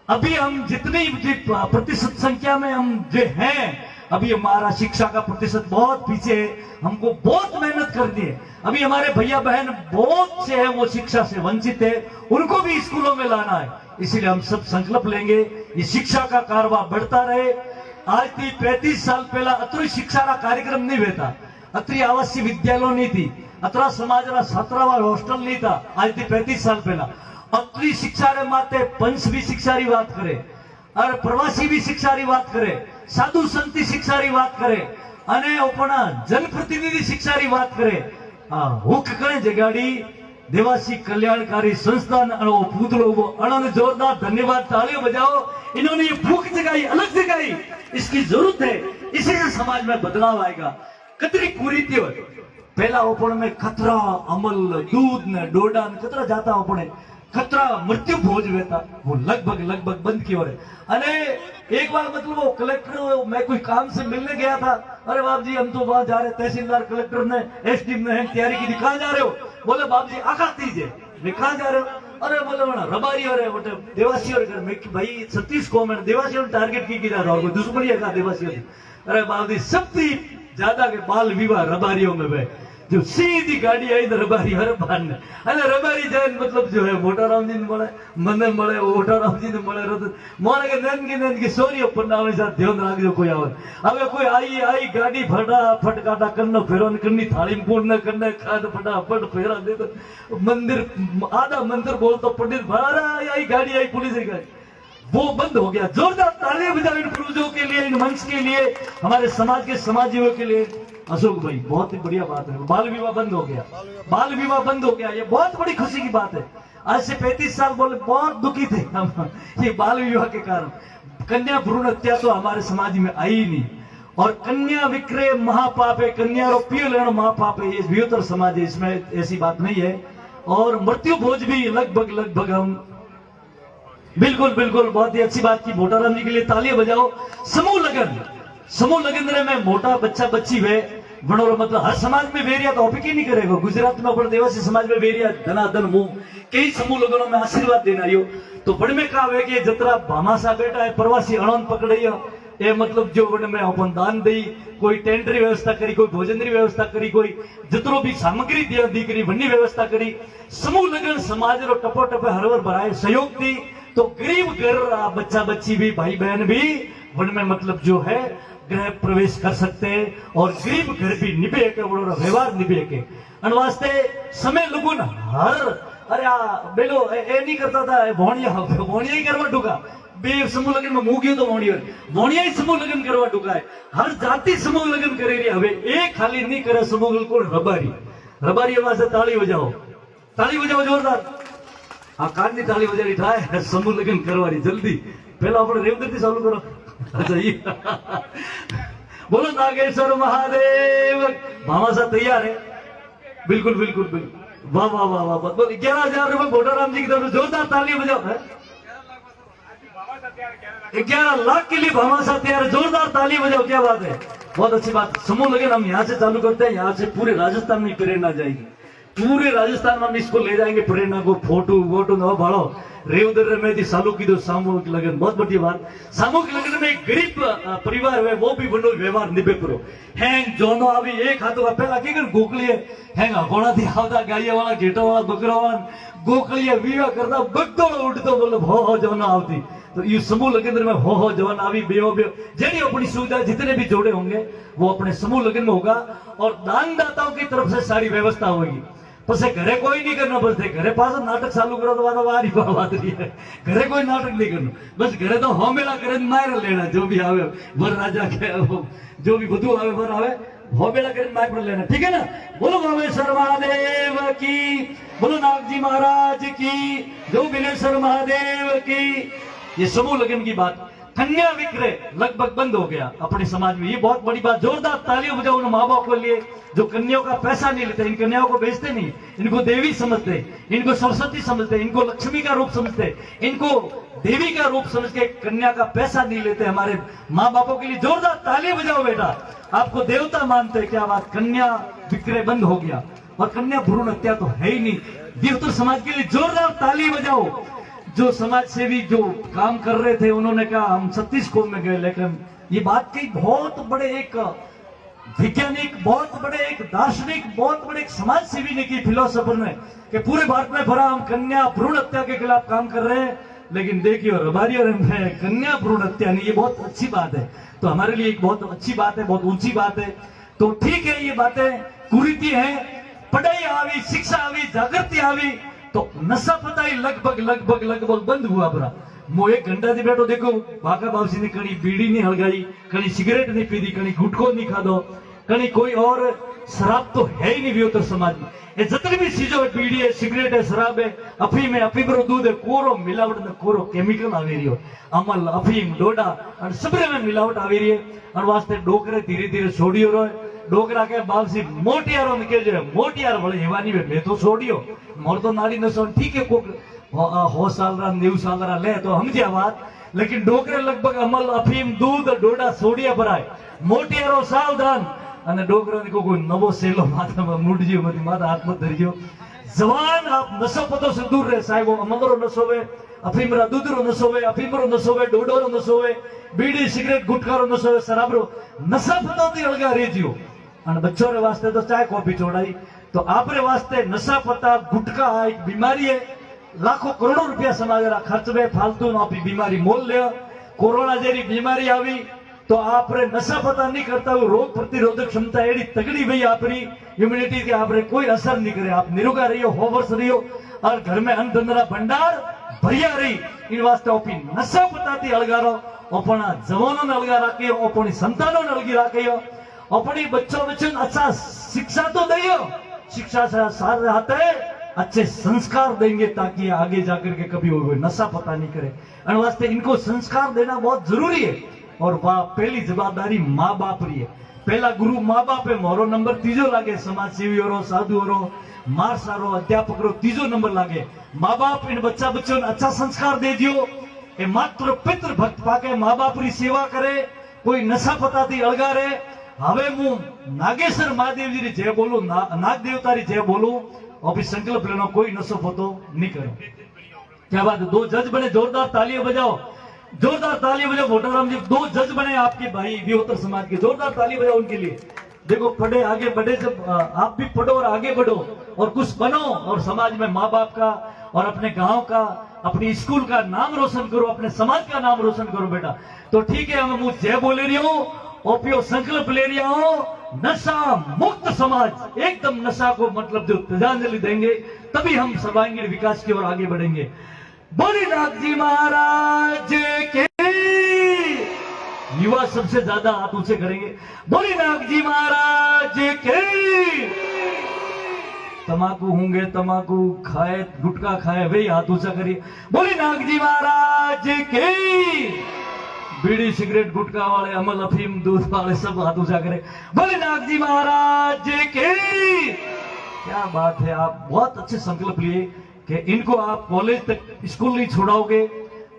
अभी हम जितनी प्रतिशत संख्या में हम जो हैं अभी हमारा शिक्षा का प्रतिशत बहुत पीछे है हमको बहुत मेहनत करनी है अभी हमारे भैया बहन बहुत से हैं वो शिक्षा से वंचित है उनको भी स्कूलों में लाना है इसीलिए हम सब संकल्प लेंगे ये शिक्षा का कारोबार बढ़ता रहे आज थी 35 साल पहला अतरी शिक्षा का कार्यक्रम नहीं रहता अतरी आवासीय विद्यालय नहीं थी अतरा समाज छात्रावा हॉस्टल नहीं था आज थी 35 साल पहला अतरी शिक्षा रे माते पंच भी शिक्षा री बात करे और प्रवासी भी शिक्षा री बात करे साधु संती शिक्षा री बात करे अने अपना जनप्रतिनिधि शिक्षा री बात करे हुक करे जगाड़ी देवासी कल्याणकारी संस्थान पूतलो वो अनंत जोरदार धन्यवाद तालियां बजाओ इन्होंने ये भूख जगाई अलग जगाई इसकी जरूरत है इसी से समाज में बदलाव आएगा कतरी पूरी थी पहला ओपण में खतरा अमल दूध ने डोडा ने खतरा जाता ओपणे खतरा मृत्यु भोज वेता वो लगभग बंद की ओर अने एक बार मतलब वो कलेक्टर मैं कोई काम से मिलने गया था अरे बाप जी हम तो वहां जा रहे तहसीलदार कलेक्टर ने एसडी ने तैयारी की कहां जा रहे हो बोले बाप जी आखा दीजिए मैं कहां जा रहे हो अरे बोले बना रबारी अरे बोले देवासी और मैं भाई 36 को मैं देवासी टारगेट की जा रहा हूं दुश्मनी है का देवासी अरे बाप जी सबसे ज्यादा के बाल विवाह रबारियों में भाई जो सीधी गाड़ी आई तो रबारी हर बार ने अरे रबारी जाए मतलब जो है मोटाराम जी ने મળે મને મળે મોટારામ जी ने મળે મોને के नैन की सोरी पन्नावे साथ ध्यान રાખજો કોઈ આવે હવે કોઈ आई गाड़ी फटाफट काटा करना फेरो करनी थाली में पूर्ण करना खाद फटाफट फेरा दे तो मंदिर आधा मंदिर बोलतो पंडित बारा आई गाड़ी आई पुलिस की गाड़ी वो बंद हो गया जोरदार तालियां बजाओ इन पुरुषों के लिए इन मंच के लिए हमारे समाज के समाजियों के लिए अशोक भाई बहुत ही बढ़िया बात है बाल विवाह बंद हो गया ये बहुत बड़ी खुशी की बात है आज से 35 साल बोले बहुत दुखी थे हम ये बाल विवाह के कारण कन्या भ्रूण हत्या तो हमारे समाज में आई ही नहीं और कन्या विक्रय महापाप है कन्या रो पियो लेना महापाप है ये वियोतर समाज है इसमें ऐसी बात नहीं है और मृत्यु भोज भी लगभग लगभग हम बिल्कुल बिल्कुल बहुत ही अच्छी बात की। मोटाराम जी के लिए तालियां बजाओ। समूह लगन रे में मोटा बच्चा बच्ची वे बड़ो मतलब हर समाज में वेरिया तो ऑपिक ही नहीं करेगा। गुजरात में अपन देवासी समाज में वेरिया धनाधन मुंह कई समूह लगनों में आशीर्वाद देना यो तो बड़ में कहा है कि जतरा भामासा बेटा है प्रवासी अणन पकड़िया ए मतलब जो बड़ में अपन दान दी कोई टेंट री व्यवस्था करी कोई भोजन री व्यवस्था करी कोई जतरो भी सामग्री दी करी वन्नी व्यवस्था करी। समूह लगन समाज रो टपो टपे हरवर भराए सहयोग दी तो गरीब घर बच्चा बच्ची भी भाई बहन भी वन में मतलब जो है गृह प्रवेश कर सकते हैं और गरीब घर भी निभे के बड़ो व्यवहार निभे के अन वास्ते समय लगुन हर अरे बेलो ए नहीं करता था भोणिया ही करवा टूका बे समूह लगन में मुंह गयो तो भोणिया ही समूह लगन करवा टूका है। हर जाति समूह लगन करे रही हवे एक खाली नहीं करे समूह लगन कोण रबारी आवाज से ताली बजाओ जोरदार। आ कान ની તાળી વજાડી થાય સમૂહ લગ્ન કરવાની જલ્દી પહેલા આપણે રેવદરથી ચાલુ કરો। अच्छा बोलो नागेश्वर महादेव। भामासा तैयार है बिल्कुल बिल्कुल बिल्कुल वाह वाह वाह वाह। बोल 11,000 रुपए मोटाराम जी की तरफ जोरदार ताली बजाओ है। 11 लाख के लिए भामासा तैयार जोरदार ताली बजाओ। क्या बात है बहुत अच्छी बात। समूह लगन हम यहाँ से चालू करते हैं यहाँ से पूरे राजस्थान में प्रेरणा जाएगी। पूरे राजस्थान में हम इसको ले जाएंगे प्रेरणा को फोटो वोटो न भाड़ो रेवदर में थी चालू की दो सामूहिक लगन बहुत बड़ी बात। सामूहिक लगन में एक गरीब परिवार है वो भी बनो व्यवहार निभे करो। हैंग जोनो आवी एक हाथों का पहला की कर गोकलिए हैंग अकोड़ा थी आवता गाड़िया वाला घेटा वाला बकरा वाला गोकलिया विवाह करता बगदो उठतो बोले हो जोनो आवती तो ये समूह लगन में हो जवान आवी बेओ जेडी अपनी सुविधा जितने भी जोड़े होंगे वो अपने समूह लगन में होगा और दानदाताओं की तरफ से सारी व्यवस्था होगी। પછી ઘરે કોઈ નહીં કરना बस घरे पास नाटक चालू करो तो वारी बात रही है। घरे कोई नाटक नहीं करना बस घरे तो होमेला करे मार लेना जो भी आवे वर राजा के जो भी बधु आवे वर आवे होमेला करे मार पर लेना ठीक है ना। बोलो भावेश्वर महादेव की बोलो नाग जी महाराज की जो बिलेश्वर महादेव की। ये समूह लगन की बात। कन्या विक्रय लगभग बंद हो गया अपने समाज में ये बहुत बड़ी बात। जोरदार तालियां बजाओ उन माँ बाप के लिए जो कन्याओं का पैसा नहीं लेते। इन कन्याओं को बेचते नहीं इनको देवी समझते इनको सरस्वती समझते इनको लक्ष्मी का रूप समझते इनको देवी का रूप समझ के कन्या का पैसा नहीं लेते। हमारे माँ बापों के लिए जोरदार तालियां बजाओ बेटा आपको देवता मानते। क्या बात कन्या विक्रय बंद हो गया और कन्या भ्रूण हत्या तो है ही नहीं। देवता समाज के लिए जोरदार ताली बजाओ। जो समाज सेवी जो काम कर रहे थे उन्होंने कहा हम 36 कोण में गए लेकिन ये बात कही बहुत बड़े एक वैज्ञानिक बहुत बड़े एक दार्शनिक बहुत बड़े एक समाज सेवी ने की फिलोसोफर ने कि पूरे भारत में भरा हम कन्या भ्रूण हत्या के खिलाफ काम कर रहे हैं लेकिन देखिए रबारी और कन्या भ्रूण हत्या नहीं। ये बहुत अच्छी बात है तो हमारे लिए एक बहुत अच्छी बात है बहुत ऊंची बात है। तो ठीक है ये बातें कुरीति है पढ़ाई आवी शिक्षा आवी जागृति आवी तो नशा पताई लगभग लगभग लगभग बंद हुआ बरा। मो 1 घंटा थी बैठो देखो भाका बावसी ने कहीं बीड़ी नहीं हलगाई कहीं सिगरेट नहीं पीधी कहीं गुटखो नहीं खाधो कहीं कोई और शराब तो है ही नहीं वियोतर समाज में। ये जितनी भी चीजों है बीड़ी है सिगरेट है शराब है अफीम है अफीमरो दूध है कोरो मिलावट में कोरो केमिकल आ रही हो अमल अफीम डोडा और सबरे में मिलावट आ रही है और वास्ते डोकरे धीरे धीरे छोड़ियो रहे। डोकरा के बावसी मोटियारो में के जो मोटियार बड़े हेवानी में मैं तो छोड़ियो मोर तो नाड़ी नसो ठीक है को हो साल रहा 90 साल रहा ले तो हम क्या बात लेकिन डोकरे लगभग अमल अफीम दूध डोडा सोडिया भराय मोटियारो सावधान અને ડોકરાને કોઈ નવો સેલો માથામાં મૂડજો મત માથા હાથ મત ધરજો જવાન આપ નશો પતો से दूर रहे साहिबो अमरो नशो वे अफीमरा दूधरो नशो वे अफीमरो नशो वे डोडोरो नशो वे बीड़ी सिगरेट गुटखारो नशो वे शराबरो नशा पतो थी अलगा रेजियो અને बच्चों रे वास्ते तो चाय कॉफी छोड़ाई तो आपरे वास्ते नशा पता गुटखा एक बीमारी है लाखों करोड़ों रुपया समाज खर्च में फालतू आपकी बीमारी मोल ले। कोरोना जैसी बीमारी आई तो आप नशा पता नहीं करता वो रोग प्रतिरोधक क्षमता एडी तगड़ी भाई आपकी इम्यूनिटी के आप कोई असर नहीं करे आप निरोगा रहियो होवर्स रहियो और घर में अन्न धंधरा भंडार भरिया रही इन वास्ते अपनी नशा पता थी अलगारो अपना जवानों ने अलगा राखियो अपनी संतानों ने अलगी राखियो अपनी बच्चों बच्चों अच्छा शिक्षा तो दियो शिक्षा से साथ रहते अच्छे संस्कार देंगे ताकि आगे जाकर के कभी वो नशा पता नहीं करे। और वास्ते इनको संस्कार देना बहुत जरूरी है और वह पहली जवाबदारी माँ बाप रही है। पहला गुरु माँ बाप है, मोरो नंबर तीजो लागे, समाज सेवी हो, साधु हो, मार सारो अध्यापक रो तीजो नंबर लागे। माँ बाप इन बच्चों ने अच्छा संस्कार दे दियो, ए मात्र पितृ भक्त पाके माँ बाप री सेवा करे, कोई नशा पताती अळगा रे। हवे मु नागेश्वर महादेव जी री जय बोलू, नाग देवता री जय बोलू, और भी संकल्प लेना कोई नशो पतो नहीं करो। क्या बात है, 2 जज बने, जोरदार तालियां बजाओ, जोरदार तालियां बजाओ। मोटाराम जी 2 जज बने आपके भाई विहोतर समाज के, जोरदार ताली बजाओ उनके लिए। देखो पढ़े आगे बढ़े, जब आप भी पढ़ो और आगे बढ़ो और कुछ बनो, और समाज में माँ बाप का और अपने गांव का, अपनी स्कूल का नाम रोशन करो, अपने समाज का नाम रोशन करो बेटा। तो ठीक है, मैं जय बोले रही हूँ, ओपियो संकल्प ले रहा हूँ, नशा मुक्त समाज, एकदम नशा को मतलब जो श्रद्धांजलि देंगे, तभी हम सर्वांगीण विकास की ओर आगे बढ़ेंगे। बोले नाथ जी महाराज के, युवा सबसे ज्यादा हाथ ऊंचे करेंगे। बोले नाथ जी महाराज के। तमाकू होंगे, तमाकू खाए, गुटखा खाए, वही हाथ ऊंचा करिए। बोले नाथ जी महाराज के। बीड़ी सिगरेट गुटखा वाले, अमल अफीम दूध वाले सब हाथ ऊंचा करें। बोले नाथ जी महाराज के। क्या बात है, आप बहुत अच्छे संकल्प लिए कि इनको आप कॉलेज तक, स्कूल नहीं छोड़ाओगे,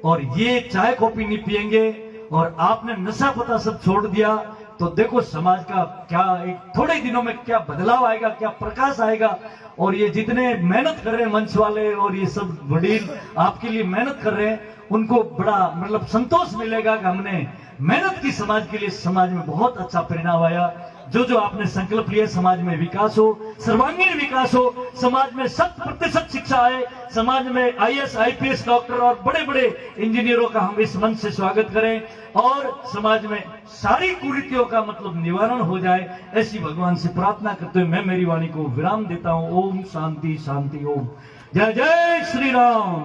और ये चाय कॉफी नहीं पिएंगे, और आपने नशा पता सब छोड़ दिया, तो देखो समाज का क्या एक थोड़े दिनों में क्या बदलाव आएगा, क्या प्रकाश आएगा। और ये जितने मेहनत कर रहे हैं मंच वाले और ये सब वडील आपके लिए मेहनत कर रहे हैं, उनको बड़ा मतलब संतोष मिलेगा कि हमने मेहनत की समाज के लिए, समाज में बहुत अच्छा परिणाम आया। जो आपने संकल्प लिया, समाज में विकास हो, सर्वांगीण विकास हो, समाज में 100% शिक्षा आए, समाज में IAS IPS डॉक्टर और बड़े बड़े इंजीनियरों का हम इस मंच से स्वागत करें, और समाज में सारी कुरीतियों का मतलब निवारण हो जाए, ऐसी भगवान से प्रार्थना करते हुए मैं मेरी वाणी को विराम देता हूं। ओम शांति शांति ओम। जय जय श्री राम,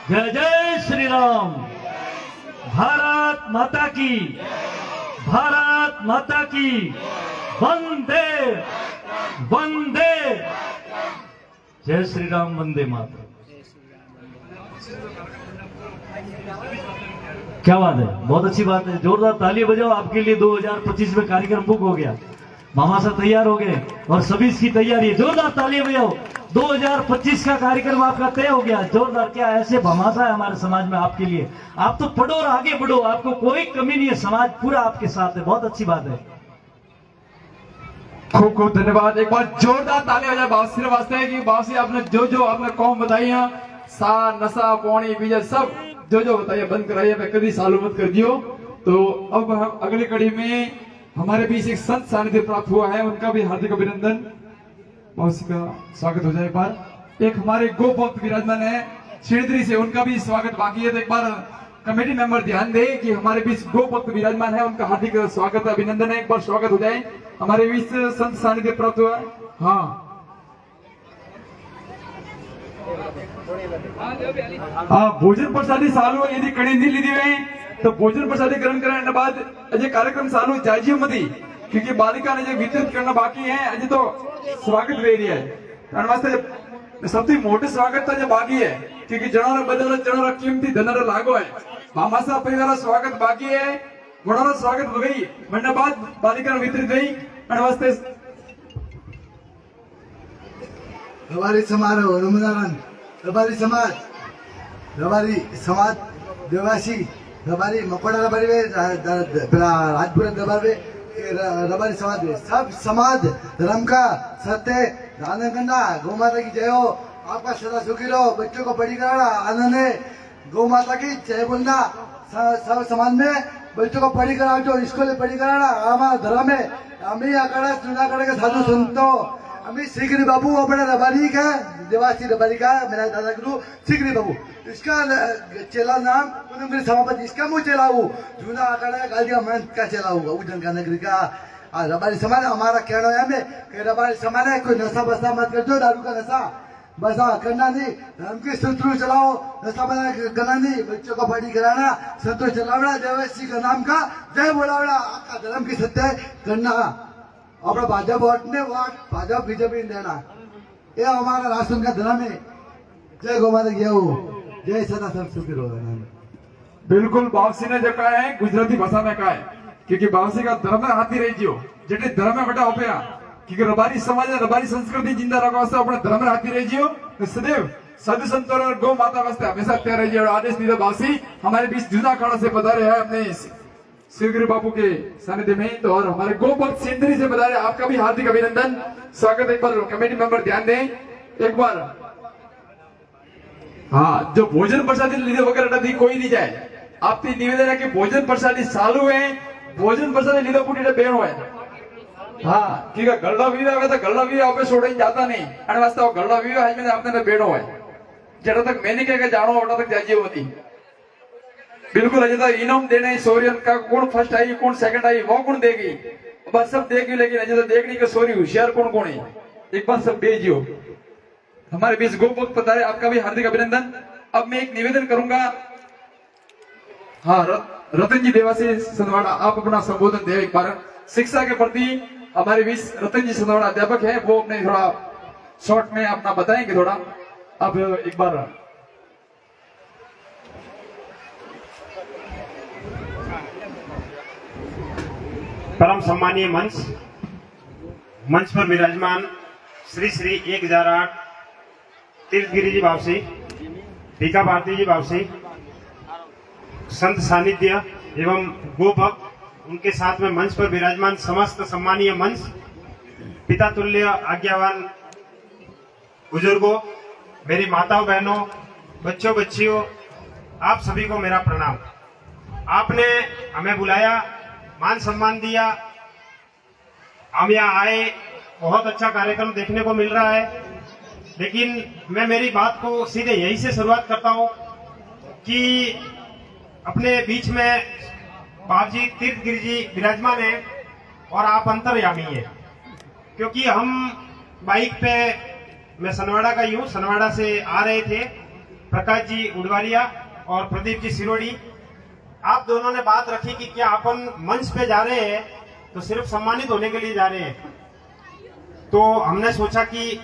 जय जय श्री राम। भारत माता की, भारत माता की। वंदे वंदे, जय श्री राम, वंदे माता। क्या बात है, बहुत अच्छी बात है, जोरदार ताली बजाओ। आपके लिए 2025 में कार्यक्रम बुक हो गया, मामा साहब तैयार हो गए और सभी इसकी तैयारी है। जोरदार ताली बजाओ, 2025 का कार्यक्रम आपका तय हो गया। जोरदार, क्या ऐसे भमासा है हमारे समाज में आपके लिए। आप तो पढ़ो और आगे बढ़ो, आपको कोई कमी नहीं है, समाज पूरा आपके साथ है। बहुत अच्छी बात है। खूब खूब धन्यवाद। एक बार जोरदार ताली बजाए बावसी वास्ते कि बावसी आपने जो आपने कौम बताई है, सा नशा पौनी बीजा सब जो बताइए बंद कराइए, कभी चालू मत कर दियो। तो अब हम अगली कड़ी में हमारे बीच एक संत सानिध्य प्राप्त हुआ है, उनका भी हार्दिक अभिनंदन, बावसी का स्वागत हो जाए। एक बार एक हमारे गो भक्त विराजमान है श्रीद्री से, उनका भी स्वागत बाकी है। तो एक बार कमेटी मेंबर ध्यान दे कि हमारे बीच गो भक्त विराजमान है, उनका हार्दिक स्वागत अभिनंदन है। एक बार स्वागत हो जाए। हमारे बीच संत सानिध्य प्राप्त हुआ है। हाँ भोजन प्रसादी चालू है, यदि कड़ी नहीं लीधी हुई तो भोजन प्रसादी ग्रहण करने बाद अजय कार्यक्रम चालू जाइए मती, क्योंकि बालिका ने जो वितरित करना बाकी है, अजय तो स्वागत ले रही है। वास्ते सबसे मोटे स्वागत तो बाकी है, क्योंकि जनारा बदल जनारा कीमती धनारा लागो है। मामा साहब परिवार स्वागत बाकी है, गुणारा स्वागत हो गई, महीना बाद बालिका वितरित गई। वास्ते रबारी समारोह रमजान, रबारी समाज देवासी रबारी मकोड़ा रबारी में राजपुर दरबार में रबारी समाज में सब समाज धर्म का सत्य दान करना। गौ माता की जय हो, आपका सदा सुखी रहो, बच्चों को पढ़ी कराना आनंद है। गौ माता की जय बोलना, सब समाज में बच्चों को पढ़ी कराओ, जो स्कूल पढ़ी कराना हमारा धर्म है। हमें आकड़ा चुना करेंगे साधु संतो, हमें सीगरी बाबू अपने रबारी का देवासी रबारी का मेरा दादा गुरु सीगरी बाबू, इसका चेला नाम उनके सभापति, इसका मुँह चेला हूँ जूना आकड़ा गालिया मन का चेला हुआ उदन का नगरी का रबारी समाज। हमारा कहना है हमें कि रबारी समाज है, कोई नशा बसा मत कर दो, दारू का नशा बसा करना नहीं, धर्म की शत्रु चलाओ, नशा बसा करना नहीं, बच्चों को पढ़ी कराना, शत्रु चलावना, देवासी का नाम का जय बोलावना, आपका धर्म की सत्य करना, अपना भाजपा वोट ने वोट भाजपा बीजेपी देना, ये हमारा राष्ट्र का धर्म है। जय गौ माता की जय सदा सब सुखी रहो। बिल्कुल बावसी ने जो कहा है गुजराती भाषा में कहा है क्योंकि बावसी का धर्म में हाथी रही जियो जेटली धर्म में बटा होपया क्योंकि रबारी समाज रबारी संस्कृति जिंदा रखवा वास्ते अपने धर्म में हाथी रही जियो सदैव साधु संतों और गौ माता वास्ते हमेशा तैयार रहिए। और आदेश दीदा बावसी हमारे बीच जूनाखाड़ा से पधारे हैं अपने शिवगिरी बापू के सानिध्य में, तो और हमारे गोभक्त सेंद्री से बता रहे आपका भी हार्दिक अभिनंदन स्वागत। एक बार कमेटी मेंबर ध्यान दें एक बार। हाँ, जो भोजन प्रसादी लीधे वगैरह दी कोई नहीं जाए, आपकी निवेदन है कि भोजन प्रसादी चालू है, भोजन प्रसादी लीधो पुटी बेण हो। हाँ, ठीक है, गल्ला वीरा तो गल्ला वीरा आप छोड़े जाता नहीं अने वास्ते वो गल्ला वीरा आज मैंने आपने बेणो है जरा तक मैंने क्या जानो वटा तक जाजी होती बिल्कुल। अजय तक इनाम देने सोरियन का कौन फर्स्ट आई कौन सेकंड आई वो कौन देगी, बस सब देगी, लेकिन अजय तक देखनी कि सोरी होशियार कौन कौन है एक बार सब भेजियो। हमारे बीच गोभक्त पधारे, आपका भी हार्दिक अभिनंदन। अब मैं एक निवेदन करूंगा। हाँ, रतन जी देवासी सनवाड़ा, आप अपना संबोधन दे एक बार। शिक्षा के प्रति हमारे बीच रतन जी सनवाड़ा अध्यापक है, वो अपने थोड़ा शॉर्ट में अपना बताएंगे थोड़ा। अब एक बार परम सम्मानीय मंच पर विराजमान श्री श्री 1008 तीर्थगिरी जी बावसी, टीका भारती जी बावसी, संत सानिध्य एवं गोभक्त, उनके साथ में मंच पर विराजमान समस्त सम्मानीय मंच, पिता तुल्य आज्ञावान बुजुर्गों, मेरी माताओं बहनों, बच्चों बच्चियों, आप सभी को मेरा प्रणाम। आपने हमें बुलाया, मान सम्मान दिया, हम यहाँ आए, बहुत अच्छा कार्यक्रम देखने को मिल रहा है। लेकिन मैं मेरी बात को सीधे यही से शुरुआत करता हूँ कि अपने बीच में बाबजी तीर्थगिरी जी विराजमान है और आप अंतर्यामी है, क्योंकि हम बाइक पे, मैं सनवाड़ा का ही हूँ, सनवाड़ा से आ रहे थे, प्रकाश जी उडवालिया और प्रदीप जी सिरोड़ी, आप दोनों ने बात रखी कि क्या अपन मंच पे जा रहे हैं तो सिर्फ सम्मानित होने के लिए जा रहे हैं। तो हमने सोचा कि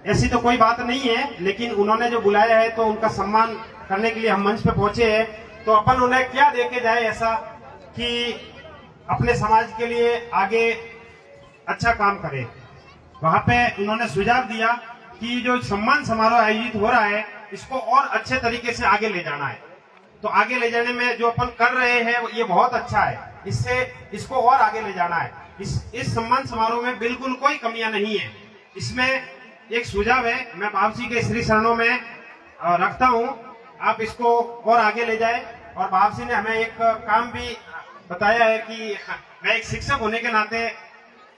ऐसी तो कोई बात नहीं है, लेकिन उन्होंने जो बुलाया है तो उनका सम्मान करने के लिए हम मंच पे पहुंचे हैं। तो अपन उन्हें क्या दे के जाए ऐसा कि अपने समाज के लिए आगे अच्छा काम करे। वहां पे उन्होंने सुझाव दिया कि जो सम्मान समारोह आयोजित हो रहा है इसको और अच्छे तरीके से आगे ले जाना है। तो आगे ले जाने में जो अपन कर रहे हैं ये बहुत अच्छा है, इससे इसको और आगे ले जाना है। इस सम्मान समारोह में बिल्कुल कोई कमियां नहीं है। इसमें एक सुझाव है, मैं बाबजी के श्री चरणों में रखता हूं, आप इसको और आगे ले जाए। और बाबजी ने हमें एक काम भी बताया है कि मैं एक शिक्षक होने के नाते,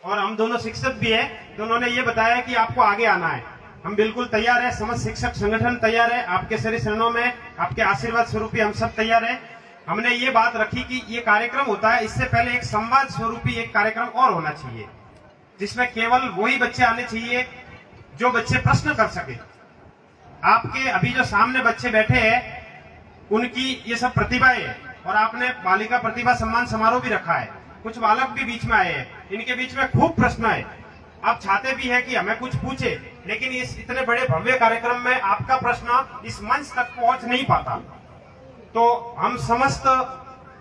और हम दोनों शिक्षक भी हैं, तो उन्होंने ये बताया कि आपको आगे आना है। हम बिल्कुल तैयार है, समस्त शिक्षक संगठन तैयार है, आपके श्री चरणों में आपके आशीर्वाद स्वरूपी हम सब तैयार है। हमने ये बात रखी कि ये कार्यक्रम होता है, इससे पहले एक संवाद स्वरूपी एक कार्यक्रम और होना चाहिए, जिसमें केवल वही बच्चे आने चाहिए जो बच्चे प्रश्न कर सके। आपके अभी जो सामने बच्चे बैठे हैं उनकी ये सब प्रतिभाएं है, और आपने बालिका प्रतिभा सम्मान समारोह भी रखा है, कुछ बालक भी बीच में आए हैं, इनके बीच में खूब प्रश्न है। आप चाहते भी है कि हमें कुछ पूछे, लेकिन इस इतने बड़े भव्य कार्यक्रम में आपका प्रश्न इस मंच तक पहुंच नहीं पाता। तो हम समस्त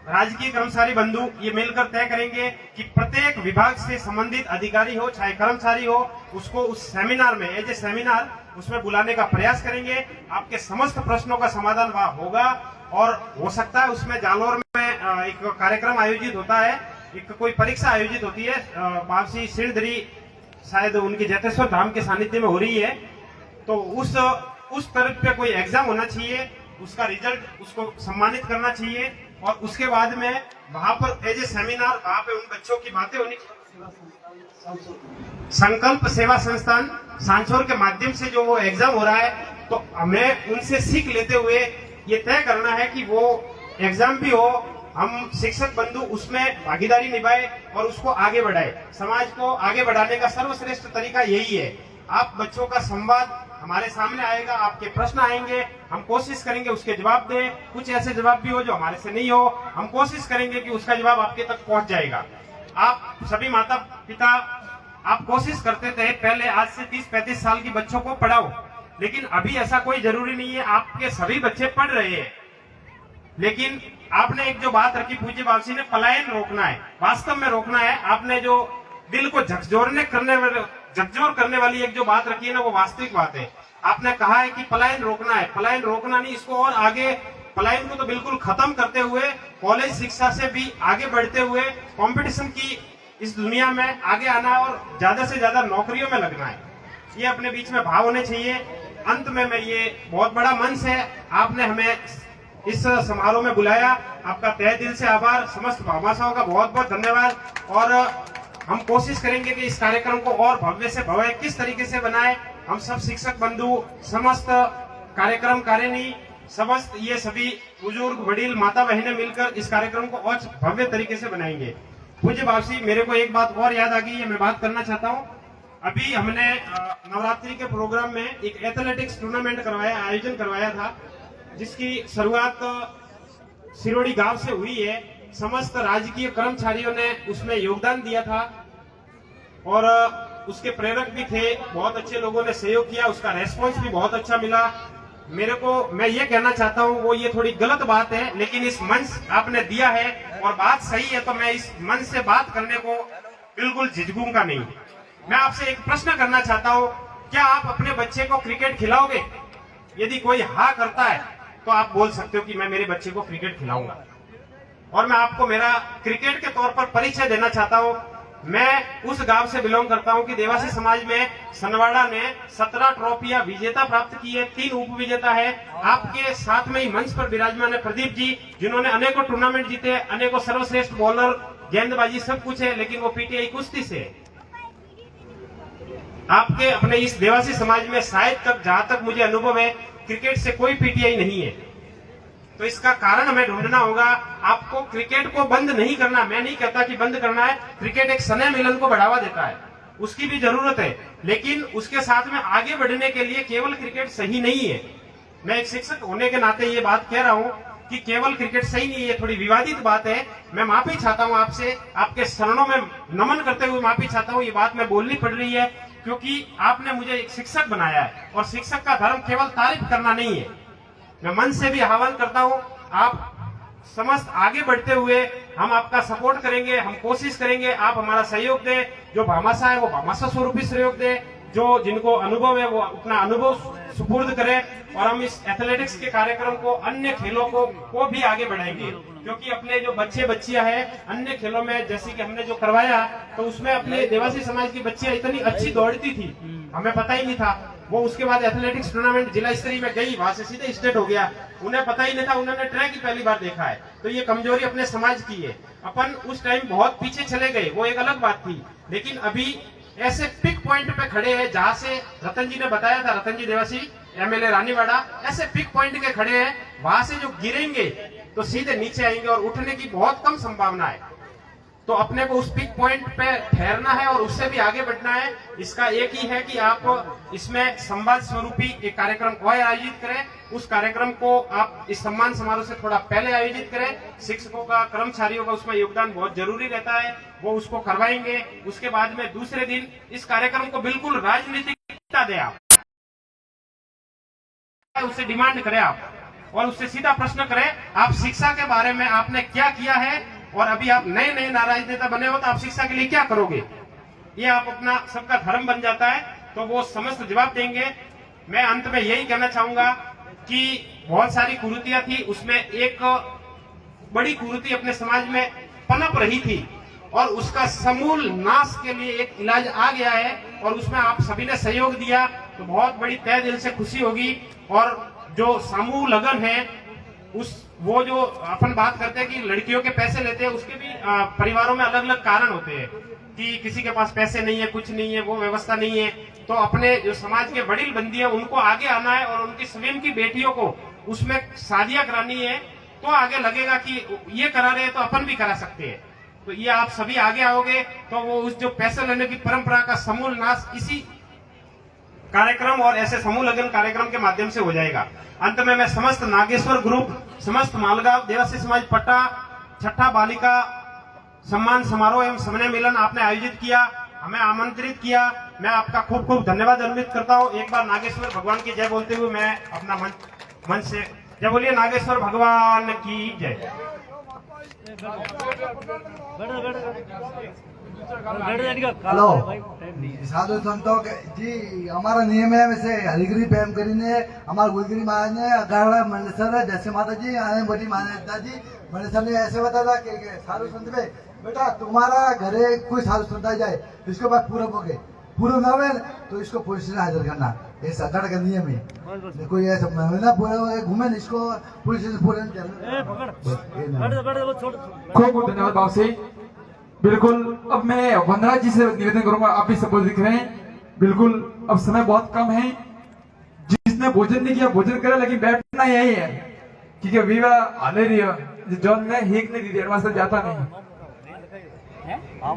राजकीय कर्मचारी बंधु ये मिलकर तय करेंगे कि प्रत्येक विभाग से संबंधित अधिकारी हो चाहे कर्मचारी हो, उसको उस सेमिनार में एज ए सेमिनार उसमें बुलाने का प्रयास करेंगे। आपके समस्त प्रश्नों का समाधान वहां होगा, और हो सकता है उसमें जालोर में एक कार्यक्रम आयोजित होता है, एक कोई परीक्षा आयोजित होती है, बाबसी सिरधरी शायद उनकी जैतेश्वर धाम के सानिध्य में हो रही है। तो उस तरफ पे कोई एग्जाम होना चाहिए, उसका रिजल्ट उसको सम्मानित करना चाहिए, और उसके बाद में वहां पर एज ए सेमिनार वहां पे उन बच्चों की बातें होनी चाहिए। संकल्प सेवा संस्थान सांचौर के माध्यम से जो वो एग्जाम हो रहा है, तो हमें उनसे सीख लेते हुए ये तय करना है कि वो एग्जाम भी हो, हम शिक्षक बंधु उसमें भागीदारी निभाए और उसको आगे बढ़ाए। समाज को आगे बढ़ाने का सर्वश्रेष्ठ तरीका यही है। आप बच्चों का संवाद हमारे सामने आएगा, आपके प्रश्न आएंगे, हम कोशिश करेंगे उसके जवाब दें। कुछ ऐसे जवाब भी हो जो हमारे से नहीं हो, हम कोशिश करेंगे कि उसका जवाब आपके तक पहुंच जाएगा। आप सभी माता पिता आप कोशिश करते थे पहले, आज से 30-35 साल की बच्चों को पढ़ाओ, लेकिन अभी ऐसा कोई जरूरी नहीं है। आपके सभी बच्चे पढ़ रहे हैं, लेकिन आपने एक जो बात रखी पूज्य बाबूजी ने, पलायन रोकना है, वास्तव में रोकना है। आपने जो दिल को झकझोर करने वाली एक जो बात रखी है ना, वो वास्तविक बात है। आपने कहा है कि पलायन रोकना है, पलायन रोकना नहीं, इसको और आगे, पलायन को तो बिल्कुल खत्म करते हुए कॉलेज शिक्षा से भी आगे बढ़ते हुए कंपटीशन की इस दुनिया में आगे आना है और ज्यादा से ज्यादा नौकरियों में लगना है। ये अपने बीच में भाव होने चाहिए। अंत में मैं, ये बहुत बड़ा मंच है, आपने हमें इस समारोह में बुलाया, आपका तहे दिल से आभार। समस्त भामाशाहों का बहुत बहुत धन्यवाद। और हम कोशिश करेंगे कि इस कार्यक्रम को और भव्य से भव्य किस तरीके से बनाए। हम सब शिक्षक बंधु, समस्त कार्यक्रम कारिणी, समस्त ये सभी बुजुर्ग वडील माता बहनें मिलकर इस कार्यक्रम को और भव्य तरीके से बनाएंगे। पूज्य बाबूजी, मेरे को एक बात और याद आ गई है, मैं बात करना चाहता हूँ। अभी हमने नवरात्रि के प्रोग्राम में एक एथलेटिक्स टूर्नामेंट आयोजन करवाया था, जिसकी शुरुआत सिरोड़ी गांव से हुई है। समस्त राजकीय कर्मचारियों ने उसमें योगदान दिया था और उसके प्रेरक भी थे, बहुत अच्छे लोगों ने सहयोग किया, उसका रेस्पॉन्स भी बहुत अच्छा मिला। मेरे को, मैं ये कहना चाहता हूँ, वो ये थोड़ी गलत बात है, लेकिन इस मंच आपने दिया है और बात सही है, तो मैं इस मंच से बात करने को बिल्कुल झिझकूंगा नहीं। मैं आपसे एक प्रश्न करना चाहता हूँ, क्या आप अपने बच्चे को क्रिकेट खिलाओगे? यदि कोई हाँ करता है तो आप बोल सकते हो कि मैं मेरे बच्चे को क्रिकेट खिलाऊंगा। और मैं आपको मेरा क्रिकेट के तौर पर परिचय देना चाहता हूँ। मैं उस गांव से बिलोंग करता हूँ कि देवासी समाज में सनवाड़ा ने 17 ट्रॉफियां विजेता प्राप्त की है, 3 उप विजेता है। आपके साथ में ही मंच पर विराजमान है प्रदीप जी, जिन्होंने अनेकों टूर्नामेंट जीते, अनेकों सर्वश्रेष्ठ बॉलर, गेंदबाजी सब कुछ है, लेकिन वो पीटीआई कुश्ती से है। आपके अपने इस देवासी समाज में शायद तक, जहां तक मुझे अनुभव है, क्रिकेट से कोई पीटीआई नहीं है। तो इसका कारण हमें ढूंढना होगा। आपको क्रिकेट को बंद नहीं करना, मैं नहीं कहता कि बंद करना है। क्रिकेट एक स्नेह मिलन को बढ़ावा देता है, उसकी भी जरूरत है, लेकिन उसके साथ में आगे बढ़ने के लिए केवल क्रिकेट सही नहीं है। मैं एक शिक्षक होने के नाते ये बात कह रहा हूँ कि केवल क्रिकेट सही नहीं है, ये थोड़ी विवादित बात है। मैं माफी चाहता हूँ आपसे, आपके शरणों में नमन करते हुए माफी चाहता हूँ। ये बात मैं बोलनी पड़ रही है क्योंकि आपने मुझे एक शिक्षक बनाया है और शिक्षक का धर्म केवल तारीफ करना नहीं है। मैं मन से भी आह्वान करता हूँ, आप समस्त आगे बढ़ते हुए हम आपका सपोर्ट करेंगे, हम कोशिश करेंगे, आप हमारा सहयोग दें। जो भामाशाह है वो भामाशाह स्वरूपी सहयोग दे, जो जिनको अनुभव है वो अपना अनुभव सुपुर्द करें, और हम इस एथलेटिक्स के कार्यक्रम को, अन्य खेलों को भी आगे बढ़ाएंगे। क्योंकि अपने जो बच्चे बच्चियां हैं अन्य खेलों में, जैसे कि हमने जो करवाया, तो उसमें अपने देवासी समाज की बच्चियां इतनी अच्छी दौड़ती थी, हमें पता ही नहीं था। वो उसके बाद एथलेटिक्स टूर्नामेंट जिला स्तरीय में गई, वहां से सीधे स्टेट हो गया, उन्हें पता ही नहीं था, उन्होंने ट्रैक ही पहली बार देखा है। तो ये कमजोरी अपने समाज की है। अपन उस टाइम बहुत पीछे चले गए, वो एक अलग बात थी, लेकिन अभी ऐसे पिक पॉइंट पे खड़े हैं जहां से रतन जी ने बताया था, रतन जी देवासी एमएलए रानीवाड़ा, ऐसे पिक पॉइंट के खड़े हैं, वहां से जो गिरेंगे तो सीधे नीचे आएंगे और उठने की बहुत कम संभावना है। तो अपने को उस पिक पॉइंट पे ठहरना है और उससे भी आगे बढ़ना है। इसका एक ही है कि आप इसमें संवाद स्वरूपी एक कार्यक्रम को आयोजित करें। उस कार्यक्रम को आप इस सम्मान समारोह से थोड़ा पहले आयोजित करें। शिक्षकों का, कर्मचारियों का उसमें योगदान बहुत जरूरी रहता है, वो उसको करवाएंगे। उसके बाद में दूसरे दिन इस कार्यक्रम को बिल्कुल राजनीतिकता दे, आप उससे डिमांड करें, आप और उससे सीधा प्रश्न करें, आप शिक्षा के बारे में आपने क्या किया है, और अभी आप नए नए नाराज नेता बने हो तो आप शिक्षा के लिए क्या करोगे। ये आप अपना सबका धर्म बन जाता है, तो वो समस्त जवाब देंगे। मैं अंत में यही कहना चाहूंगा कि बहुत सारी कुरीतियां थी, उसमें एक बड़ी कुरीति अपने समाज में पनप रही थी और उसका समूल नाश के लिए एक इलाज आ गया है, और उसमें आप सभी ने सहयोग दिया तो बहुत बड़ी तहे दिल से खुशी होगी। और जो समूह लगन है, वो जो अपन बात करते हैं कि लड़कियों के पैसे लेते हैं, उसके भी परिवारों में अलग अलग कारण होते हैं कि किसी के पास पैसे नहीं है, कुछ नहीं है, वो व्यवस्था नहीं है। तो अपने जो समाज के वडील बंदी है उनको आगे आना है और उनकी स्वयं की बेटियों को उसमें शादियां करानी है, तो आगे लगेगा कि ये करा रहे हैं तो अपन भी करा सकते हैं। तो ये आप सभी आगे आओगे तो वो उस जो पैसे लेने की परंपरा का समूल नाश इसी कार्यक्रम और ऐसे समूह लगन कार्यक्रम के माध्यम से हो जाएगा। अंत में मैं समस्त नागेश्वर ग्रुप, समस्त मालगांव देवासी समाज पट्टा, छठा बालिका सम्मान समारोह एवं समन्वय मिलन आपने आयोजित किया, हमें आमंत्रित किया, मैं आपका खूब खूब धन्यवाद अर्पित करता हूँ। एक बार नागेश्वर भगवान की जय बोलते हुए मैं अपना मंच से जय बोलिए, नागेश्वर भगवान की जय। हेलो साधु संतो के जी हमारा नियम है वैसे हरिगिरी प्रेम કરીને हमारे गुरुगिरी महाराज ने अगाड़ा मंडसर जैसे माता जी आने बड़ी मान्यता जी मंडसर ने ऐसे बताया था कि साधु संत में बेटा तुम्हारा घरे कोई साधु संत आ जाए इसके बाद पूरा हो गए पूरा ना हुए तो इसको पुलिस में हाजिर करना ये सरकार का नियम है कोई ऐसा महीना पूरा घूमे न इसको पुलिस से पूरे खूब खूब धन्यवाद बाबू से। बिल्कुल अब मैं वंदना जी से निवेदन करूंगा, आप भी संबोधित दिख रहे हैं। बिल्कुल अब समय बहुत कम है, जिसने भोजन नहीं किया भोजन करे, लेकिन बैठना यही है क्योंकि विवाह हाले रही है जॉन ने हिक नहीं दी एडवांस जाता नहीं।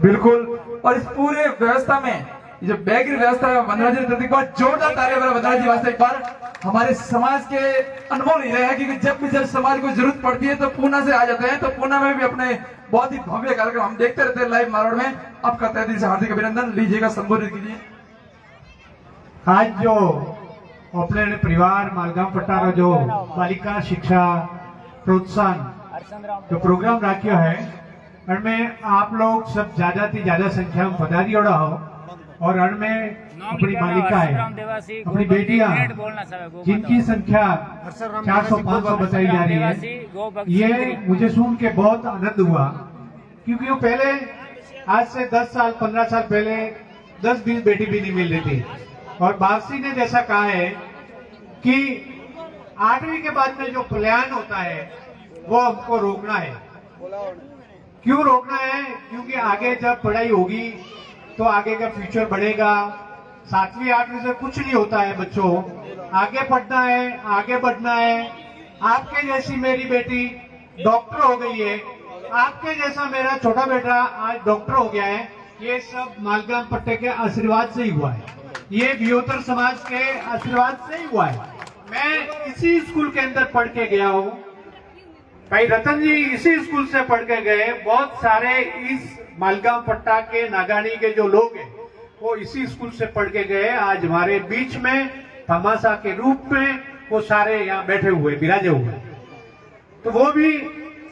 बिल्कुल और इस पूरे व्यवस्था में जो बैग की व्यवस्था है वंदना जी ने बहुत जोरदार तालियां बजा। वंदना जी वास्ते एक बार हमारे समाज के अनुभव नहीं रहे हैं क्योंकि जब समाज को जरूरत पड़ती है तो पूना से आ जाते हैं, तो पूना में भी अपने बहुत ही भव्य कार्यक्रम हम देखते रहते हैं लाइव मारोड़ में। आपका तहे दिल से हार्दिक अभिनंदन, लीजिएगा संबोधित कीजिए। आज जो अपने परिवार मालगाम पट्टारो जो बालिका शिक्षा प्रोत्साहन जो प्रोग्राम रखियो है उनमें आप लोग सब ज्यादा से ज्यादा संख्या में पधारी हो और उनमें अपनी बालिका है अपनी बेटियां जिनकी संख्या 400-500 बताई जा रही है, ये मुझे सुन के बहुत आनंद हुआ क्योंकि वो पहले आज से 10 साल 15 साल पहले 10-20 बेटी भी नहीं मिल रही थी। और बापसी ने जैसा कहा है कि 8वीं के बाद में जो प्लान होता है वो हमको रोकना है। क्यों रोकना है? क्योंकि आगे जब पढ़ाई होगी तो आगे का फ्यूचर बढ़ेगा। 7वीं 8वीं से कुछ नहीं होता है बच्चों, आगे पढ़ना है, आगे बढ़ना है। आपके जैसी मेरी बेटी डॉक्टर हो गई है, आपके जैसा मेरा छोटा बेटा आज डॉक्टर हो गया है, ये सब मालगाम पट्टे के आशीर्वाद से ही हुआ है, ये वियोतर समाज के आशीर्वाद से ही हुआ है। मैं इसी स्कूल के अंदर पढ़ के गया हूँ, भाई रतन जी इसी स्कूल से पढ़ के गए। बहुत सारे इस मालगाम पट्टा के नागानी के जो लोग हैं वो इसी स्कूल से पढ़ के गए। आज हमारे बीच में तमाशा के रूप में वो सारे यहाँ बैठे हुए विराजे हुए, तो वो भी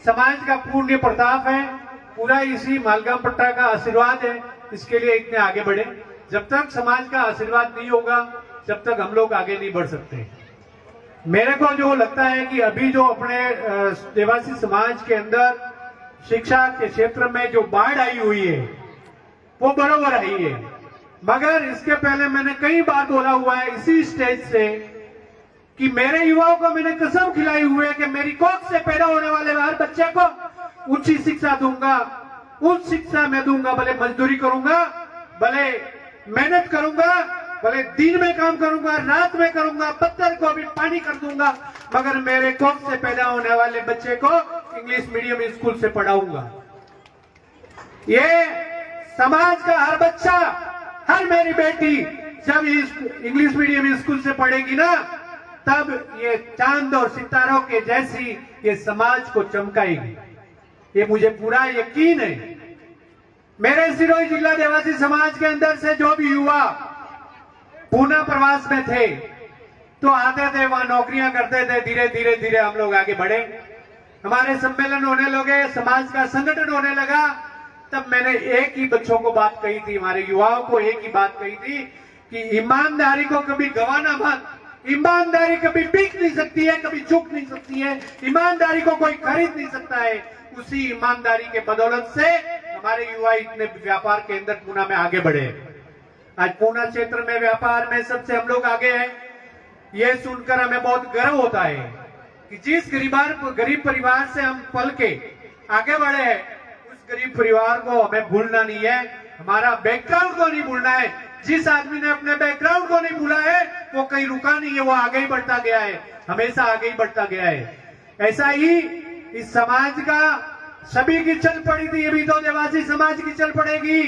समाज का पूर्ण प्रताप है, पूरा इसी मालगाम पट्टा का आशीर्वाद है। इसके लिए इतने आगे बढ़े। जब तक समाज का आशीर्वाद नहीं होगा जब तक हम लोग आगे नहीं बढ़ सकते। मेरे को जो लगता है कि अभी जो अपने देवासी समाज के अंदर शिक्षा के क्षेत्र में जो बाढ़ आई हुई है वो बराबर आई है, मगर इसके पहले मैंने कई बार बोला हुआ है इसी स्टेज से कि मेरे युवाओं को मैंने कसम खिलाई हुई है कि मेरी कोख से पैदा होने वाले हर बच्चे को ऊंची शिक्षा दूंगा, उच्च शिक्षा मैं दूंगा। भले मजदूरी करूंगा, भले मेहनत करूंगा, भले दिन में काम करूंगा, रात में करूंगा, पत्थर को भी पानी कर दूंगा, मगर मेरे कोख से पैदा होने वाले बच्चे को इंग्लिश मीडियम स्कूल से पढ़ाऊंगा। ये समाज का हर बच्चा, हर मेरी बेटी जब इंग्लिश मीडियम स्कूल से पढ़ेगी ना, तब ये चांद और सितारों के जैसी ये समाज को चमकाएगी, ये मुझे पूरा यकीन है। मेरे सिरोही जिला देवासी समाज के अंदर से जो भी युवा पूना प्रवास में थे तो आते थे, वहां नौकरियां करते थे, धीरे धीरे धीरे हम लोग आगे बढ़े, हमारे सम्मेलन होने लगे, समाज का संगठन होने लगा। तब मैंने एक ही बच्चों को बात कही थी, हमारे युवाओं को एक ही बात कही थी कि ईमानदारी को कभी गंवाना मत। ईमानदारी कभी बिक नहीं सकती है, कभी झुक नहीं सकती है, ईमानदारी को कोई खरीद नहीं सकता है। उसी ईमानदारी के बदौलत से हमारे युवा इतने व्यापार के अंदर पूना में आगे बढ़े। आज पूना क्षेत्र में व्यापार में सबसे हम लोग आगे हैं। ये सुनकर हमें बहुत गर्व होता है कि जिस गरीब परिवार से हम पल के आगे बढ़े हैं, उस गरीब परिवार को हमें भूलना नहीं है, हमारा बैकग्राउंड को नहीं भूलना है। जिस आदमी ने अपने बैकग्राउंड को नहीं भूला है वो कहीं रुका नहीं है, वो आगे ही बढ़ता गया है, हमेशा आगे ही बढ़ता गया है। ऐसा ही इस समाज का सभी की चल पड़ी थी, ये भी तो देवासी समाज की चल पड़ेगी,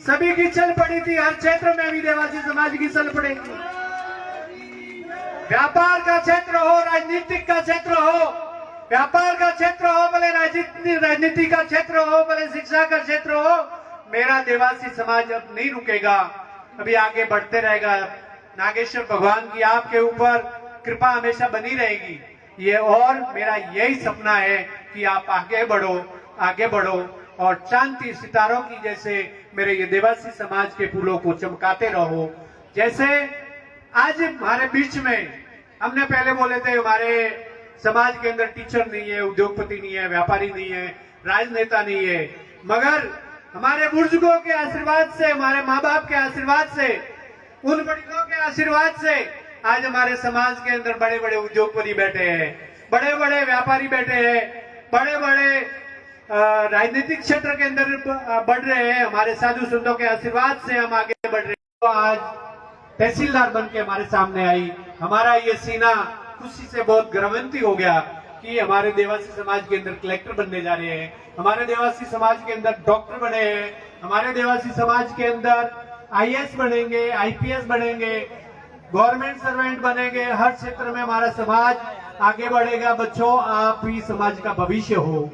सभी की चल पड़ी थी, हर क्षेत्र में भी देवासी समाज की चल पड़ेगी। व्यापार का क्षेत्र हो, राजनीतिक का क्षेत्र हो, व्यापार का क्षेत्र हो, भले राजनीति का क्षेत्र हो, भले शिक्षा का क्षेत्र हो, मेरा देवासी समाज अब नहीं रुकेगा, अभी आगे बढ़ते रहेगा। नागेश्वर भगवान की आपके ऊपर कृपा हमेशा बनी रहेगी। ये और मेरा यही सपना है कि आप आगे बढ़ो आगे बढ़ो और चांदी सितारों की जैसे मेरे ये देवासी समाज के फूलों को चमकाते रहो। जैसे आज हमारे बीच में हमने पहले बोले थे हमारे समाज के अंदर टीचर नहीं है, उद्योगपति नहीं है, व्यापारी नहीं है, राजनेता नहीं है, मगर हमारे बुजुर्गों के आशीर्वाद से, हमारे माँ बाप के आशीर्वाद से, उन बड़ों के आशीर्वाद से आज हमारे समाज के अंदर बड़े बड़े उद्योगपति बैठे हैं, बड़े बड़े व्यापारी बैठे हैं, बड़े बड़े राजनीतिक क्षेत्र के अंदर बढ़ रहे हैं। हमारे साधु संतों के आशीर्वाद से हम आगे बढ़ रहे हैं। तो आज तहसीलदार बन के हमारे सामने आई, हमारा ये सीना खुशी से बहुत गर्वान्वित हो गया कि हमारे देवासी समाज के अंदर कलेक्टर बनने जा रहे हैं, हमारे देवासी समाज के अंदर डॉक्टर बने हैं, हमारे देवासी समाज के अंदर आईएएस बनेंगे, आईपीएस बनेंगे, गवर्नमेंट सर्वेंट बनेंगे। हर क्षेत्र में हमारा समाज आगे बढ़ेगा। बच्चों, आप ही समाज का भविष्य हो।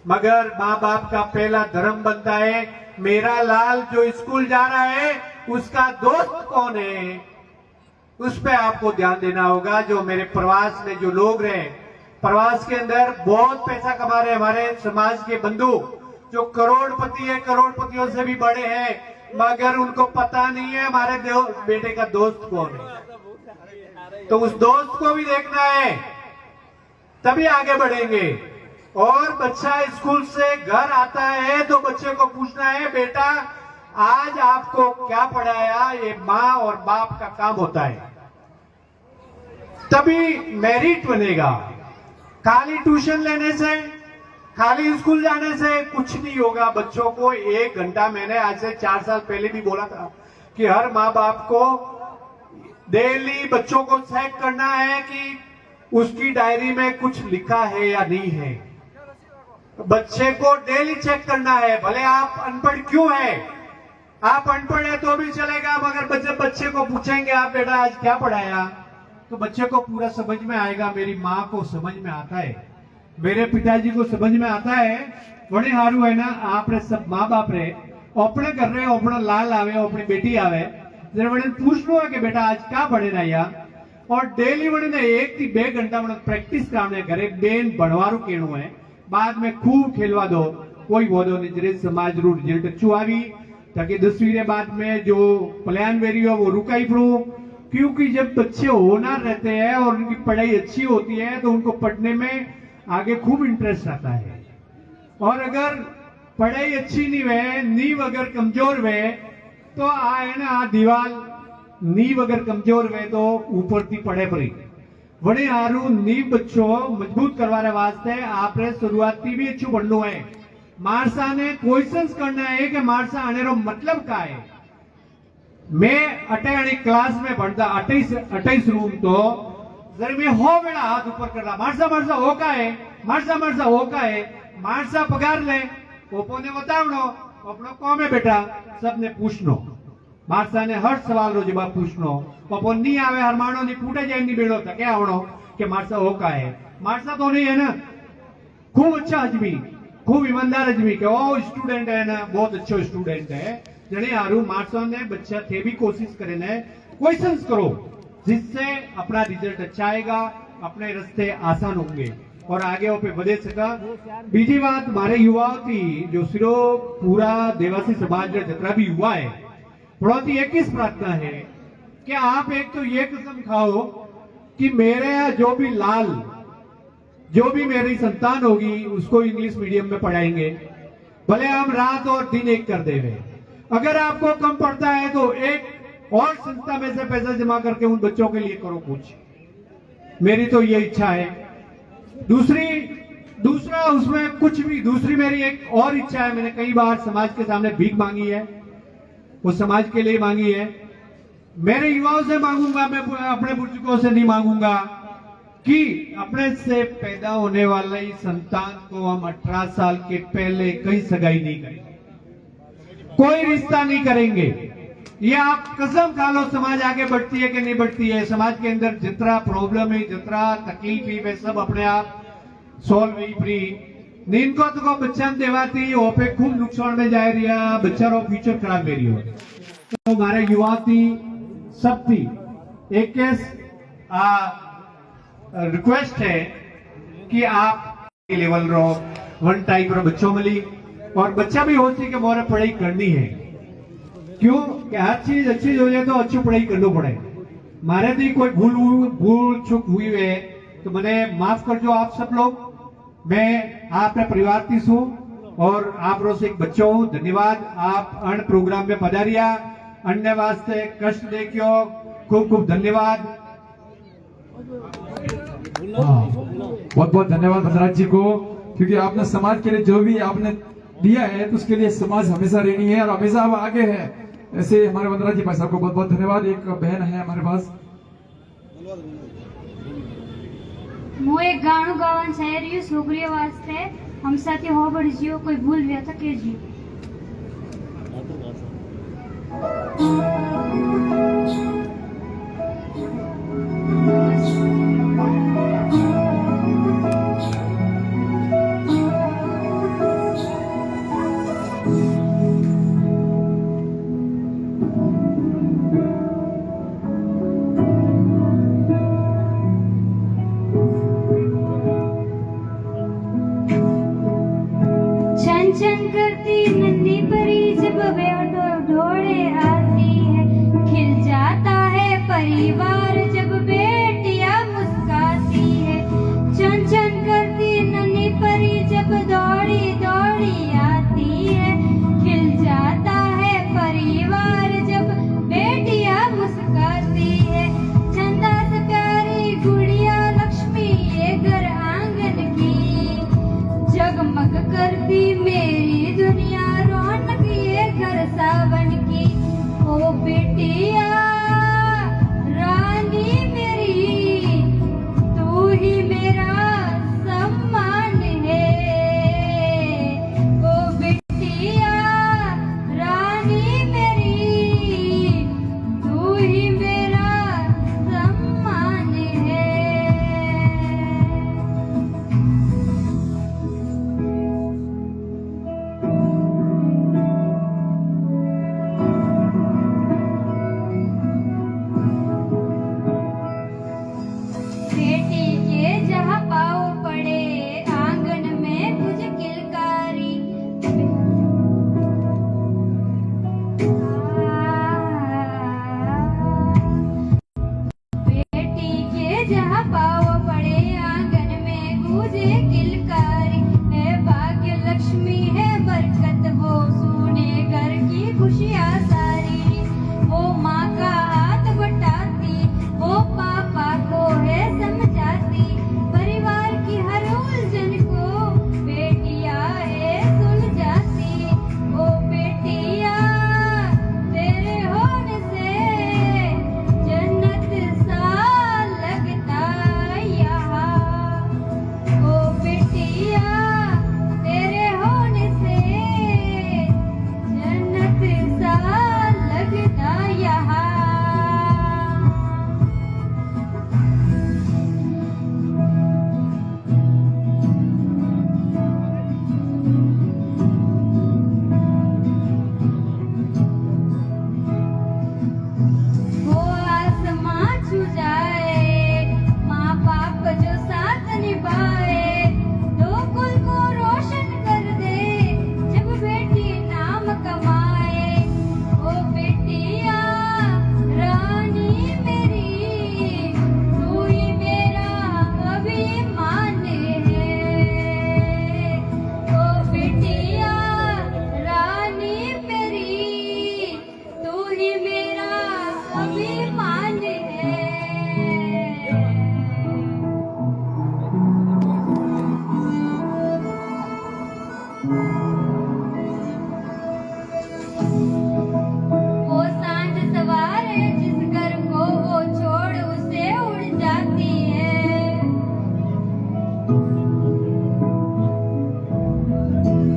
मगर माँ बाप का पहला धर्म बनता है, मेरा लाल जो स्कूल जा रहा है उसका दोस्त कौन है, उस पे आपको ध्यान देना होगा। जो मेरे प्रवास में जो लोग रहे, प्रवास के अंदर बहुत पैसा कमा रहे हमारे समाज के बंधु, जो करोड़पति है, करोड़पतियों से भी बड़े हैं, मगर उनको पता नहीं है हमारे बेटे का दोस्त कौन है। तो उस दोस्त को भी देखना है, तभी आगे बढ़ेंगे। और बच्चा स्कूल से घर आता है तो बच्चे को पूछना है, बेटा आज आपको क्या पढ़ाया। ये माँ और बाप का काम होता है, तभी मेरिट बनेगा। खाली ट्यूशन लेने से, खाली स्कूल जाने से कुछ नहीं होगा। बच्चों को 1 घंटा, मैंने आज से 4 साल पहले भी बोला था कि हर माँ बाप को डेली बच्चों को चेक करना है कि उसकी डायरी में कुछ लिखा है या नहीं है। बच्चे को डेली चेक करना है, भले आप अनपढ़ क्यों है, आप अनपढ़ है तो भी चलेगा, मगर बच्चे को पूछेंगे आप बेटा आज क्या पढ़ाया, तो बच्चे को पूरा समझ में आएगा। मेरी माँ को समझ में आता है, मेरे पिताजी को समझ में आता है। बड़े हारू है ना, आप रे सब माँ बाप रे अपने कर रहे हो, अपना लाल आवे, अपनी बेटी आवे, जरा बड़े पूछना है कि बेटा आज क्या पढ़े ना या। और डेली बड़े ने 1 થી 2 घंटा बड़े प्रेक्टिस करने करे, बेन भणवारू केणु है, बाद में खूब खेलवा दो, कोई वादो नहीं। जरे समाज रू रिजल्ट अच्छू आवी ताकि 10वीं के बाद में जो प्लान वेरी हो वो रुकाई पड़ो, क्योंकि जब बच्चे होनहार रहते हैं और उनकी पढ़ाई अच्छी होती है तो उनको पढ़ने में आगे खूब इंटरेस्ट आता है। और अगर पढ़ाई अच्छी नहीं वे, नींव अगर कमजोर वे, तो है ना दीवाल नींव अगर कमजोर वे तो ऊपर थी पड़े पड़ी। वड़े हारू नींव बच्चों मजबूत करवाने वास्ते आपने शुरुआत भी अच्छू बनू है। मारसा ने क्वेश्चंस करना है कि मारसा आने रो मतलब का है। मैं अटे क्लास में पढ़ता 28 रूम, तो जरा मैं हो बेड़ा हाथ ऊपर कर रहा, मारसा हो का है, मारसा हो का है, मारसा पगार ले, ओपो ने बतावनो, अपनो कौन है बेटा, सबने पूछनो। मारसा ने हर सवाल रो जवाब पूछनो, ओपो नहीं आवे, हर मानो नहीं फूटे जाए नहीं बेड़ो था क्या आवड़ो कि मारसा हो का है। मारसा तो नहीं है ना, खूब अच्छा आदमी, खूब ईमानदार आदमी के ओ स्टूडेंट है ना, बहुत अच्छा स्टूडेंट है। जने हारू मारसा ने बच्चा थे भी कोशिश करे ने क्वेश्चंस करो, जिससे अपना रिजल्ट अच्छा आएगा, अपने रास्ते आसान होंगे और आगे पे बढ़े सका। बीजी बात मारे युवाओं थी जो सिरो पूरा देवासी समाज जितना भी युवा है, बहुत ही एक ही प्रार्थना है कि आप एक तो ये कसम खाओ कि मेरे जो भी लाल, जो भी मेरी संतान होगी उसको इंग्लिश मीडियम में पढ़ाएंगे, भले हम रात और दिन एक कर देंगे। अगर आपको कम पड़ता है तो एक और संस्था में से पैसा जमा करके उन बच्चों के लिए करो कुछ, मेरी तो ये इच्छा है। दूसरा उसमें कुछ भी, दूसरी मेरी एक और इच्छा है, मैंने कई बार समाज के सामने भीख मांगी है, वो समाज के लिए मांगी है। मेरे युवाओं से मांगूंगा, मैं अपने बुजुर्गों से नहीं मांगूंगा कि अपने से पैदा होने वाले संतान को हम 18 साल के पहले कहीं सगाई नहीं करेंगे, कोई रिश्ता नहीं करेंगे। ये आप कसम खा लो, समाज आगे बढ़ती है कि नहीं बढ़ती है। समाज के अंदर जितना प्रॉब्लम है, जितना तकलीफ है, वे सब अपने आप सॉल्व ही फ्री। नींद को बच्चा देवाती वो पे खूब नुकसान में जाए रहा, बच्चा रो फ्यूचर खराब मेरी हो। तो हमारे युवा थी सब थी एक रिक्वेस्ट है कि आप लेवल रो वन टाइम रो बच्चों मिली और बच्चा भी होती कि मोरे पढ़ाई करनी है। क्यों कि हर चीज अच्छी हो जाए तो अच्छी पढ़ाई करनी पड़े। मारे भी कोई भूल चूक हुई है तो मैंने माफ कर दो आप सब लोग। मैं आपने परिवार की छू और आप रोज एक बच्चों हूँ। धन्यवाद आप अन्न प्रोग्राम में पधारिया अन्य वास्ते कष्ट देखियो खूब खूब धन्यवाद। बहुत बहुत धन्यवाद भद्राज जी को, क्योंकि आपने समाज के लिए जो भी आपने दिया है तो उसके लिए समाज हमेशा रहनी है और हमेशा अब आगे है। ऐसे हमारे वंदराज जी भाई साहब को बहुत बहुत धन्यवाद। एक बहन है हमारे पास। मैं एक गाणु गावन चाह रही हूँ छोकरियों वास्ते। हम साथी हो बढ़ जियो कोई भूल गया तो कह जियो। छन छन करती नन्ही परी जब वे ढोड़े आती है, खिल जाता है परिवार जब बेटियां मुस्काती है। छन छन करती नन्ही परी जब दौड़ी दौड़ी आती है, खिल जाता है परिवार जब बेटियां मुस्काती है। चंदा से प्यारी गुड़िया लक्ष्मी ये घर आंगन की, जगमग करती मेरी दुनिया रौनक ये घर सावन की। ओ बेटिया रानी मेरी तू ही मेरा सम्मान है। ओ बेटिया रानी मेरी तू ही मेरा सम्मान है। बेटी के जहाँ पाँव पड़े आंगन में कुछ किलकारी। बेटी के जहाँ पाँव पड़े आंगन में गूंजे किलकारी। है भाग्य लक्ष्मी है बरकत वो सुने घर की खुशियाँ सारी। वो माँ का हाथ बटाती वो पापा को है समझाती, परिवार की हर उलझन को बेटिया है सुलझाती। ओ बेटिया तेरे होने से जन्नत सा लगता यहाँ। ओ बेटिया तेरे होने से जन्नत सा लगता यहाँ। वो आसमां छू जाए माँ बाप जो साथ निभाए, दो कुल को रोशन कर दे जब बेटी नाम कमाए। ओ बेटिया रानी मेरी तू ही मेरा अभिमान है। ओ बेटिया रानी मेरी तू ही मेरा अभिमान है। वो सांझ सवारे जिस घर को वो छोड़ उसे उड़ जाती है।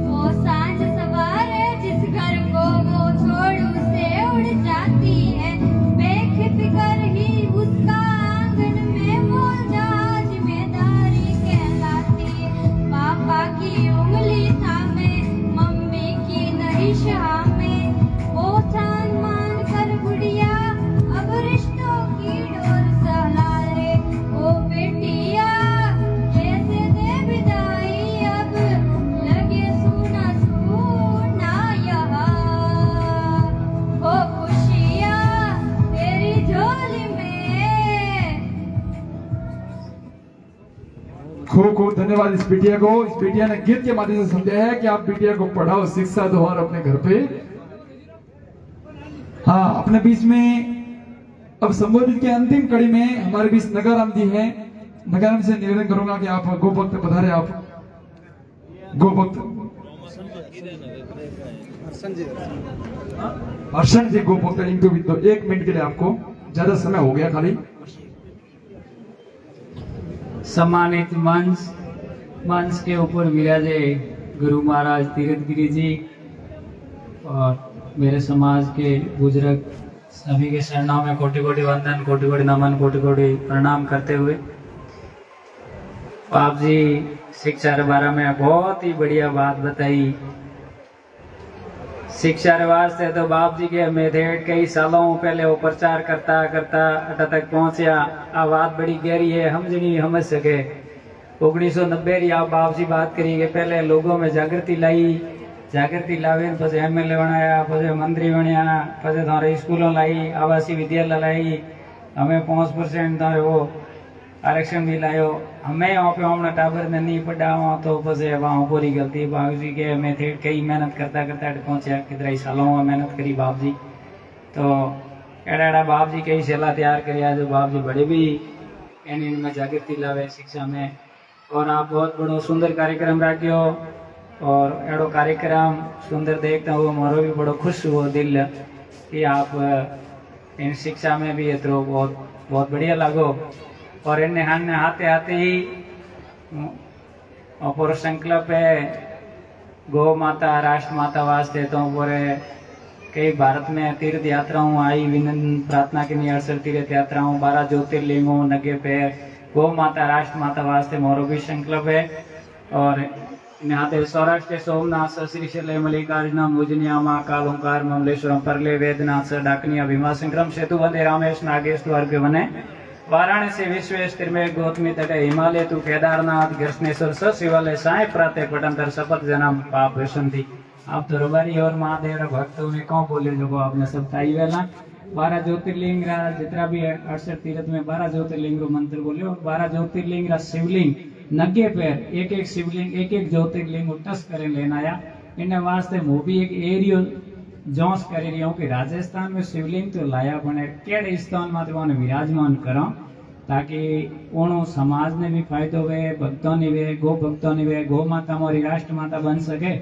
वो सांझ सवारे जिस घर को वो छोड़ उसे उड़ जाती है। बेखिफिकर ही उसका आंगन में वो जहाज जिम्मेदारी कहलाती है। पापा की उंगली थामे मम्मी की नहीं शामे, वो चांद मान कर गुड़िया अब रिश्तों की डोर सहला रे। ओ बेटिया कैसे दे विदाई खूब खूब धन्यवाद इस बिटिया को। इस बिटिया ने गीत के माध्यम से समझाया है कि आप बिटिया को पढ़ाओ, शिक्षा दो और अपने घर पे। हाँ, अपने बीच में अब संबोधित के अंतिम कड़ी में हमारे बीच नगाराम जी हैं। नगाराम से निवेदन करूंगा कि आप गोभक्त पधारे। आप गोभक्त हर्षण जी गोभक्त, इनको भी तो 1 मिनट के लिए, आपको ज्यादा समय हो गया खाली। सम्मानित मंच के ऊपर विराजे गुरु महाराज तीर्थगिरी जी और मेरे समाज के बुजुर्ग सभी के शरणों में कोटि कोटि वंदन, कोटि कोटि नमन, कोटि कोटि प्रणाम करते हुए, आप जी शिक्षा के बारे में बहुत ही बढ़िया बात बताई। शिक्षा के वास्ते तो बाप जी के मेथड कई सालों पहले वो प्रचार करता करता अटा तक पहुंचा। आ बात बड़ी गहरी है, हम नहीं समझ सके। 1990 री आप बाप जी बात करी कि पहले लोगों में जागृति लाई, जागृति लावे પછી एमएलए बनाया, પછી मंत्री बनया, પછી थारे स्कूलों लाई, आवासीय विद्यालय लाई, हमें 5% थारे वो आरक्षण भी लायो। हमें यहाँ पे हमने टाबर ने नहीं पढ़ावा तो પછી वहाँ पूरी गलती बाप जी के मैं थे कई मेहनत करता करता पहुंचा। कितने सालों में मेहनत करी बाप जी, तो एड़ा एड़ा बाप जी कई सेला तैयार करिया जो बाप जी बड़े भी इनमें जागृति लावे शिक्षा में। और आप बहुत बड़ो सुंदर कार्यक्रम रखियो और एड़ो कार्यक्रम सुंदर देखता हुआ मारो भी बड़ो खुश हुआ दिल कि आप इन शिक्षा में भी इतरो बहुत बहुत बढ़िया लगो। और इन हाथे हाथे ही पूरा संकल्प है गौ माता राष्ट्र माता वास्ते। तो पूरे कई भारत में तीर्थ यात्राओं आई, विनन प्रार्थना के लिए 68 तीर्थ यात्राओं, 12 ज्योतिर्लिंगों, नगे पैर, गौ माता राष्ट्र माता वास्ते मोरो भी संकल्प है। और यहाँ सौराष्ट्र सोमनाथ श्रीशैल मल्लिकार्जुन उजनिया महाकाल ओंकार ममलेश्वरम परले वेदनाथ डाकनिया भीमाशंकरम सेतु वंदे रामेश नागेश द्वारके वने वाराणसी विश्वेश तिरमे गौतमी तटे हिमालय तू केदारनाथ घृष्णेश्वर शिवालय साय प्रातः पटंतर शपथ जन्म पाप व्यसन थी। आप तो रबारी और महादेव भक्तों में कौन बोले जो आपने सब ताई वेला 12 ज्योतिर्लिंग जितना भी 68 तीर्थ में 12 ज्योतिर्लिंग रो मंत्र बोले और 12 ज्योतिर्लिंग शिवलिंग नगे पैर एक एक शिवलिंग एक एक ज्योतिर्लिंग टस करे लेना आया। इन वास्ते वो भी एक एरियो जोश कर रही हूँ कि राजस्थान में शिवलिंग तो लाया बने केड़े स्थान में विराजमान करो ताकि उन समाज ने भी फायदो वे, भक्तों ने वे, गो भक्तों ने वे, गौ माता हमारी राष्ट्र माता बन सके।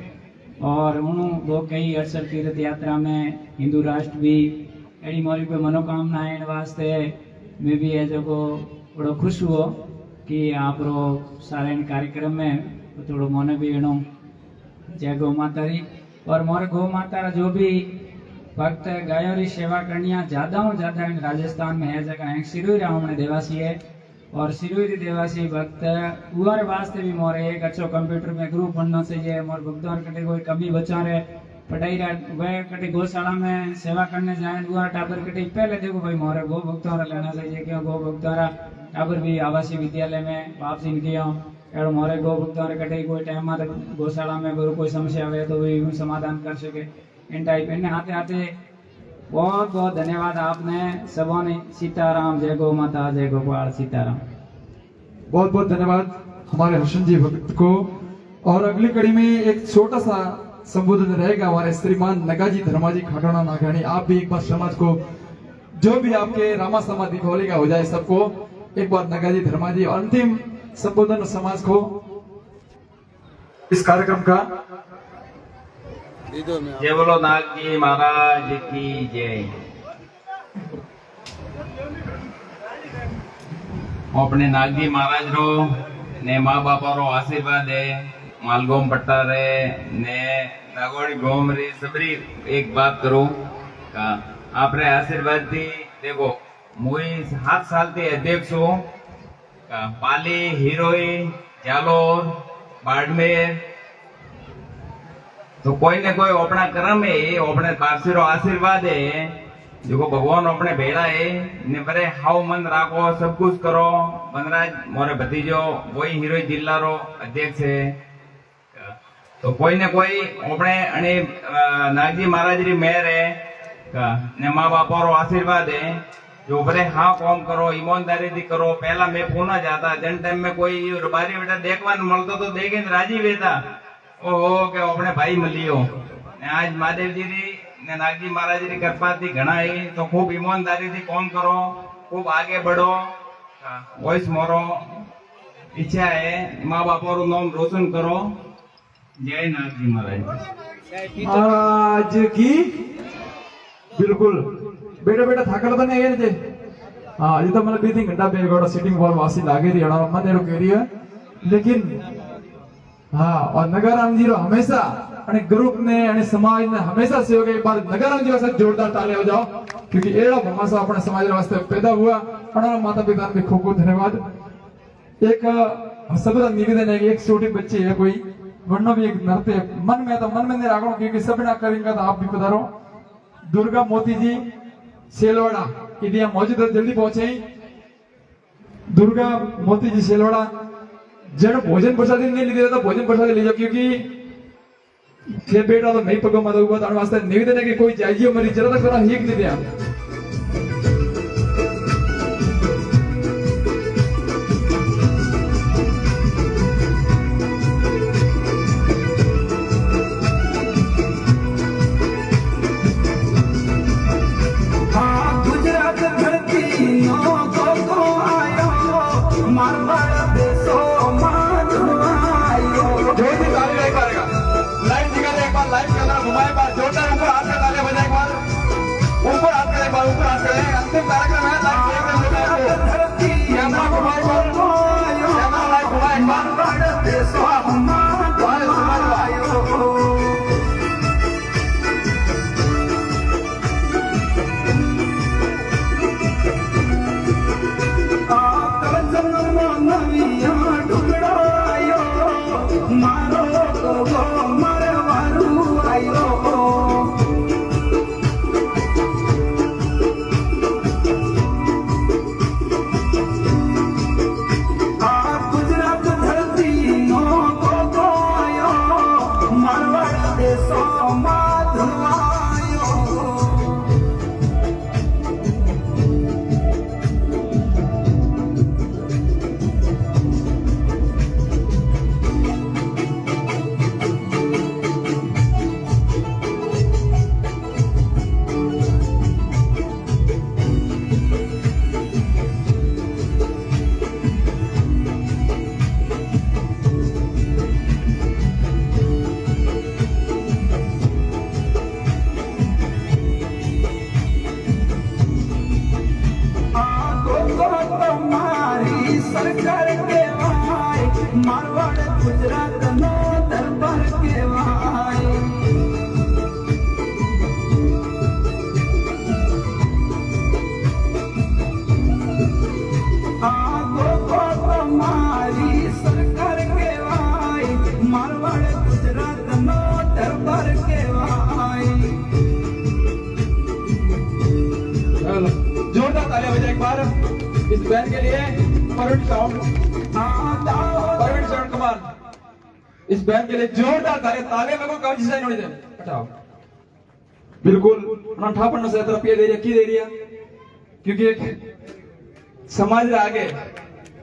और उन वो कई 68 तीर्थ यात्रा में हिंदू राष्ट्र भी एड़ी मोरी पे मनोकामना है वास्ते मैं भी है जो को बड़ो खुश हुआ कि आप रो सारे कार्यक्रम में थोड़ो मोने भी एनो जय गौ माता री। और मोर गौ माता जो भी भक्त गायों री सेवा करनिया ज्यादा इन राजस्थान में है जगह है सिरुई हमने देवासी है और सिरुई देवासी भक्त उर वास्ते भी मोरे एक अच्छो कंप्यूटर में ग्रुप बनना चाहिए। मोर भक्तों कटे कोई कमी बचा रहे पढ़ाई वह कटे गौशाला में सेवा करने जाए उर टाबर कटे पहले देखो भाई मोरे गौ भक्तों लेना चाहिए क्यों गौ भक्तों टाबर भी आवासीय विद्यालय में वापसी किया एड़ो मोरे गौ भक्तों कटे कोई टाइम में गौशाला में कोई समस्या आवे तो भी समाधान कर सके इन टाइप इन हाथे हाथे बहुत बहुत धन्यवाद आपने सबों ने। सीताराम, जय गौ माता, जय गोपाल, सीताराम। बहुत बहुत धन्यवाद हमारे हर्षण जी भक्त को। और अगली कड़ी में एक छोटा सा संबोधन रहेगा हमारे श्रीमान नगाजी धर्माजी खाटोना नागानी। आप भी एक बार समाज को जो भी आपके रामा समाधि खोलेगा हो जाए सबको एक बार नगाजी धर्माजी अंतिम संबोधन समाज को इस कार्यक्रम का। जय बोलो नाग जी महाराज की जय। अपने नाग जी महाराज रो ने माँ बापा रो आशीर्वाद है मालगोम पट्टा रे ने नागोड़ी गोम रे सबरी एक बात करूं का आपरे आशीर्वाद थी देखो मुई 7 साल थी अध्यक्ष हूँ पाली हिरोई जालोर बाड़मेर तो कोई ने कोई अपना कर्म है अपने पार्सी रो आशीर्वाद है जो भगवान अपने भेड़ा है ने बरे हाव मन राखो सब कुछ करो। बनराज मोरे भतीजो वही हिरोई जिला रो अध्यक्ष है तो कोई ने कोई अपने नागजी महाराज री मेहर है ने माँ बापा रो आशीर्वाद है जो बरे हाँ कॉम करो ईमानदारी थी करो पहला मैं पूना जाता जन टाइम में कोई बारी बेटा देखवा मलतो तो देखे राजी वेता ओहो के अपने भाई मिलियो आज महादेव जी री ने नागजी महाराज जी कृपा थी घना ही तो खूब ईमानदारी थी कॉम करो खूब आगे बढ़ो वॉइस मोरो इच्छा है माँ बापा रो नाम रोशन करो जय नागजी महाराज आज की बिल्कुल बेटा बेटा थाकल तो नहीं है हाँ अभी तो मतलब 2-3 घंटा बेगोड़ा सिटिंग फॉर वासी लागे रही है मत एरो कह रही है लेकिन हाँ और नगाराम जी रो हमेशा अने ग्रुप ने अने समाज ने हमेशा सहयोग एक बार नगाराम जी वास्ते जोरदार ताली हो जाओ क्योंकि एड़ा भमासा अपने समाज वास्ते पैदा हुआ और माता पिता ने भी खूब खूब धन्यवाद। एक सबका निवेदन है कि एक छोटी बच्ची है कोई वरना भी एक नृत्य मन में तो मन में नहीं राखो क्योंकि सब ना करेंगे तो आप भी पधारो। दुर्गा मोती जी सेलवाड़ा यदि यहाँ मौजूद है जल्दी पहुंचे। दुर्गा मोती जी सेलवाड़ा जन भोजन प्रसादी नहीं लीजिए तो भोजन प्रसादी लीजिए क्योंकि खेल बेटा तो नहीं पगो मत हुआ तो वास्ते निवेदन है कि कोई जाइए मरी जरा तक हिक नहीं दिया। अंतिम कार्यक्रम जोरदार तालियां बजाएं एक बार इस बैंड के लिए। परवीन साउंड कमाल इस बैंड के लिए जोरदार तालियां में कोई कम चीज नहीं होनी चाहिए। हटाओ बिल्कुल ठापन से रुपया दे रही है क्योंकि एक समाज रे आगे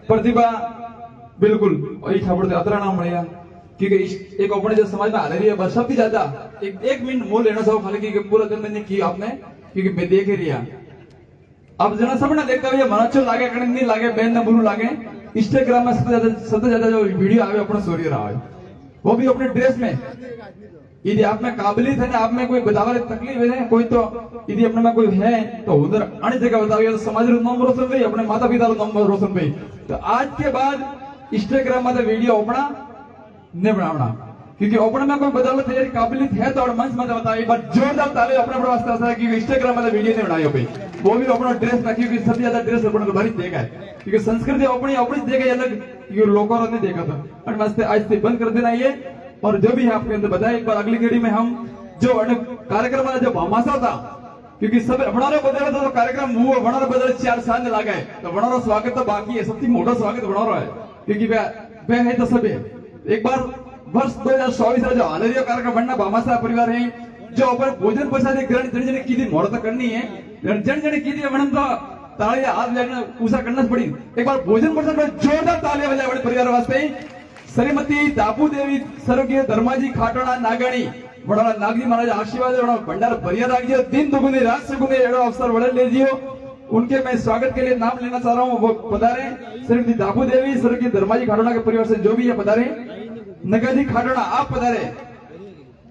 प्रतिभा बिल्कुल वही ठापड़ अतरा नाम बढ़ेगा क्योंकि एक अपने जो समाज में आ रही है बस सबसे ज्यादा एक मिनट मोल लेना चाहो खाली क्योंकि पूरा दिन मैंने की आपने क्योंकि मैं देख रही है अब जना सब ना देखता हुआ मन अच्छो लागे कहीं नहीं लागे बेन ना बुरू लागे इंस्टाग्राम में सबसे ज्यादा जो वीडियो आवे अपना स्टोरी रहा है वो भी अपने ड्रेस में यदि आप में काबिलियत है ना आप में कोई बतावे तकलीफ है कोई तो यदि अपने में कोई है तो उधर अन्य जगह बताइए तो समाज रो नाम रोशन भाई अपने माता पिता रो नाम रोशन भाई। तो आज के बाद इंस्टाग्राम में वीडियो अपना नहीं बनावना क्योंकि अपने में कोई बदौलत है काबिलियत है तो और मंच में बताइए बट जोरदार ताली अपने वास्ते ऐसा है कि इंस्टाग्राम में वीडियो नहीं बनाई भाई वो भी अपना ड्रेस में क्योंकि सबसे ज्यादा ड्रेस अपने को भरी देखा है क्योंकि संस्कृति अपनी अपनी देखा अलग क्योंकि लोगों ने नहीं देखा था और वास्ते आज से बंद कर देना ये और जो भी है आपके अंदर बताया एक बार अगली कड़ी में हम जो कार्यक्रम वाला जो भामाशा था क्योंकि सब वनारो बदल तो कार्यक्रम हुआ वनारो बदल 4 साल ने लगा है तो वनारो स्वागत तो बाकी है सबसे मोटा स्वागत वनारो है क्योंकि वे है तो सब है। एक बार वर्ष 2024 जो हालरियो कार्यक्रम बनना भामाशा परिवार है जो अपन भोजन प्रसाद ग्रहण जन जन की मोड़ तो करनी है जन जन की वणन तो तालियां हाथ लेकर ऊंचा करना पड़ी। एक बार भोजन प्रसाद में जोरदार तालियां बजाए बड़े परिवार वास्ते। श्रीमती दापू देवी स्वर्गीय धर्माजी खाटोड़ा नागणी बड़ा नागजी महाराज आशीर्वाद बड़ा भंडार भरिया राखियो, दिन दुगुनी रात सुगुनी एड़ो अवसर बड़े ले जियो। उनके मैं स्वागत के लिए नाम लेना चाह रहा हूँ, वो पधारे। श्रीमती दापू देवी स्वर्गीय धर्माजी खाटोड़ा के परिवार से जो भी है पधारे। नगाजी खाटोड़ा आप पधारे।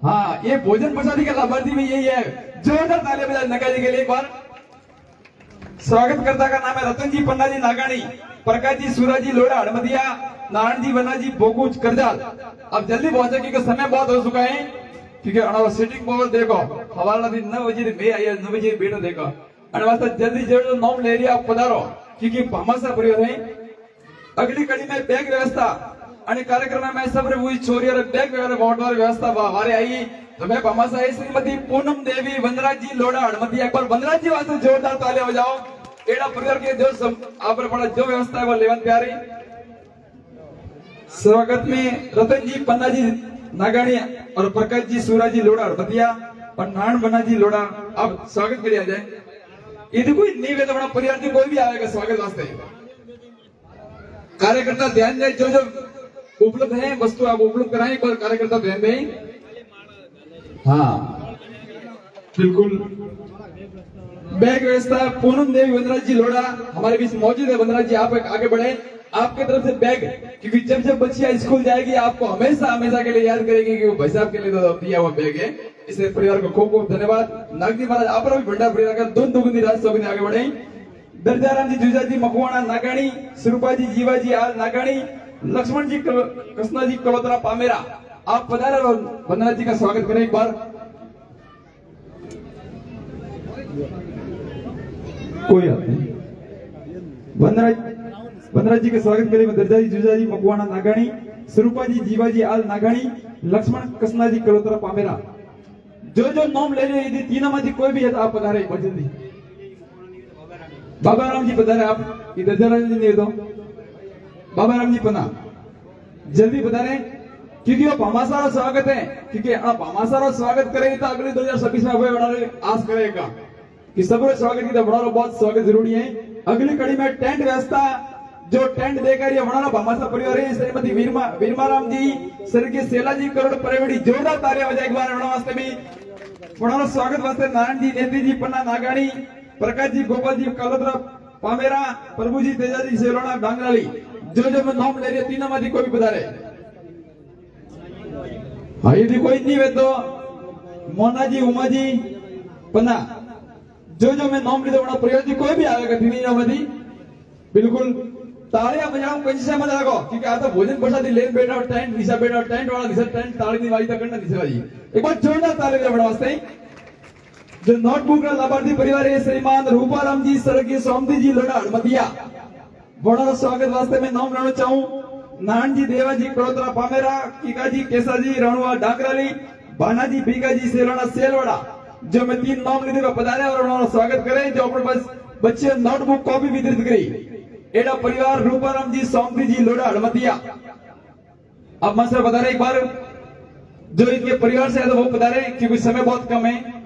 हाँ, ये भोजन प्रसादी का लाभार्थी भी यही है। जोरदार तालियां बजाए नगाजी के लिए एक बार। स्वागतकर्ता का नाम है रतन जी पन्ना जी नागानी, प्रकाश जी सूराजी लोड़ा हड़मदिया, नारायण जी वन्ना जी बोकुच करजाल। अब जल्दी पहुंचे क्योंकि समय बहुत हो चुका है, क्योंकि अनावा सीटिंग पावर देखो हवाला दिन 9 बजे मैं आया 9 बजे बेटा देखो અને वास्ते जल्दी जो नाम ले रिया आप पधारो, क्योंकि भामासा परिवार है। अगली कड़ी में बैग व्यवस्था અને कार्यक्रम में सब हुई छोरी और बैग वगैरह बांटवार व्यवस्था वारे आई। तो मैं भामासा है श्रीमती पूनम देवी वनराज जी लोड़ा हड़मदिया, एक बार वनराज जी वास्ते जोरदार तालियां बजाओ। एड़ा परिवार के जो सब आप बड़ा जो व्यवस्था है वो लेवन प्यारी। स्वागत में रतन जी पन्ना जी नागानी और प्रकाश जी सूराजी लोड़ा हड़मदिया और नारायण बन्ना जी लोड़ा, आप स्वागत के लिए आ जाए। यदि कोई नहीं है तो बड़ा परिवार की कोई भी आएगा स्वागत वास्ते। कार्यकर्ता ध्यान दें, जो जो उपलब्ध है वस्तु आप उपलब्ध कराएं, पर कार्यकर्ता ध्यान दें। हाँ बिल्कुल, बैग व्यवस्था पूनम देवी वनराज जी लोड़ा हमारे बीच मौजूद है। वनराज जी आप आगे बढ़े, आपके तरफ से बैग, क्योंकि जब जब बच्चियां स्कूल जाएगी आपको हमेशा हमेशा के लिए याद करेगी कि वो भाई साहब के लिए तो दिया हुआ बैग है। इसलिए परिवार को खूब खूब धन्यवाद। नागजी महाराज आप भी भंडार परिवार का दोन दुगुनी राज सौगुनी आगे बढ़े। दर्जाराम जी जुजा जी मकवाणा नागाणी, स्वरूपा जी जीवाजी आल नागाणी, लक्ष्मण जी कृष्णा जी कलोतरा पामेरा, आप पधारे और वनराज जी का स्वागत करें एक बार। कोई बात नहीं, वनराज जी के स्वागत के लिए दर्जा जी जुजा जी मकवाणा नागाणी, स्वरूपा जी जीवाजी आल नागाणी, लक्ष्मण कृष्णा जी कलोतरा पामेरा। जो जो नाम ले रहे यदि तीनों में कोई भी है तो आप पधारे एक बार जल्दी। बाबा राम जी पधारे, आप इधर जरा नहीं दो। बाबा राम जी पन्ना जल्दी पधारे, क्योंकि वो भामासारा स्वागत है, क्योंकि भामासारा स्वागत करेगी तो अगले 2026 में अभय आस करेगा कि सबको स्वागत की तो बड़ा बहुत स्वागत जरूरी है। अगली कड़ी में टेंट व्यवस्था, जो टेंट देकर ये बड़ा भामासा परिवार है। श्रीमती वीरमा राम जी, स्वर्गीय सेला जी करोड़ परिवेड़ी, जोरदार तालियां बजाए एक बार वास्ते भी बड़ा स्वागत वास्ते। नारायण जी नेत्री जी पन्ना नागाणी, प्रकाश जी गोपाल जी कलोत्रा पामेरा, प्रभु जी तेजा जी सेलोना डांगराली, जो जो मैं नाम ले रही तीनों में कोई भी पधारे। हाँ, यदि कोई नहीं है तो मोना जी उमा जी पन्ना, जो जो मैं नाम लेते बड़ा प्रयोग जी कोई भी आएगा तीनों में बिल्कुल तालियां बजाओ, कहीं से मत लगो, क्योंकि आता भोजन प्रसादी लेन बैठा और टेंट निशा बैठा और टेंट वाला निशा टेंट ताली नहीं बाजी तक करना निशा बाजी। एक बार जोरदार ताली बजा बड़ा वास्ते। जो नोटबुक का लाभार्थी परिवार है श्रीमान रूपाराम जी स्वर्गीय सोमदी जी लोड़ा हड़मदिया, बड़ा स्वागत वास्ते मैं नाम लेना चाहूँ। नारायण जी देवा जी कड़ोतरा पामेरा, कीका जी केसा जी रणुआ डाकराली, बाना जी बीका जी सेलोना सेलवाड़ा, जो मैं 3 नाम लेते पधारे और उन्होंने स्वागत करे। जो अपने पास बच्चे नोटबुक कॉपी वितरित करी, एडा परिवार रूपाराम जी सोमदी जी लोड़ा हड़मदिया, अब मैं सर बता रहे एक बार जो इनके परिवार से है तो वो बता रहे, क्योंकि समय बहुत कम है।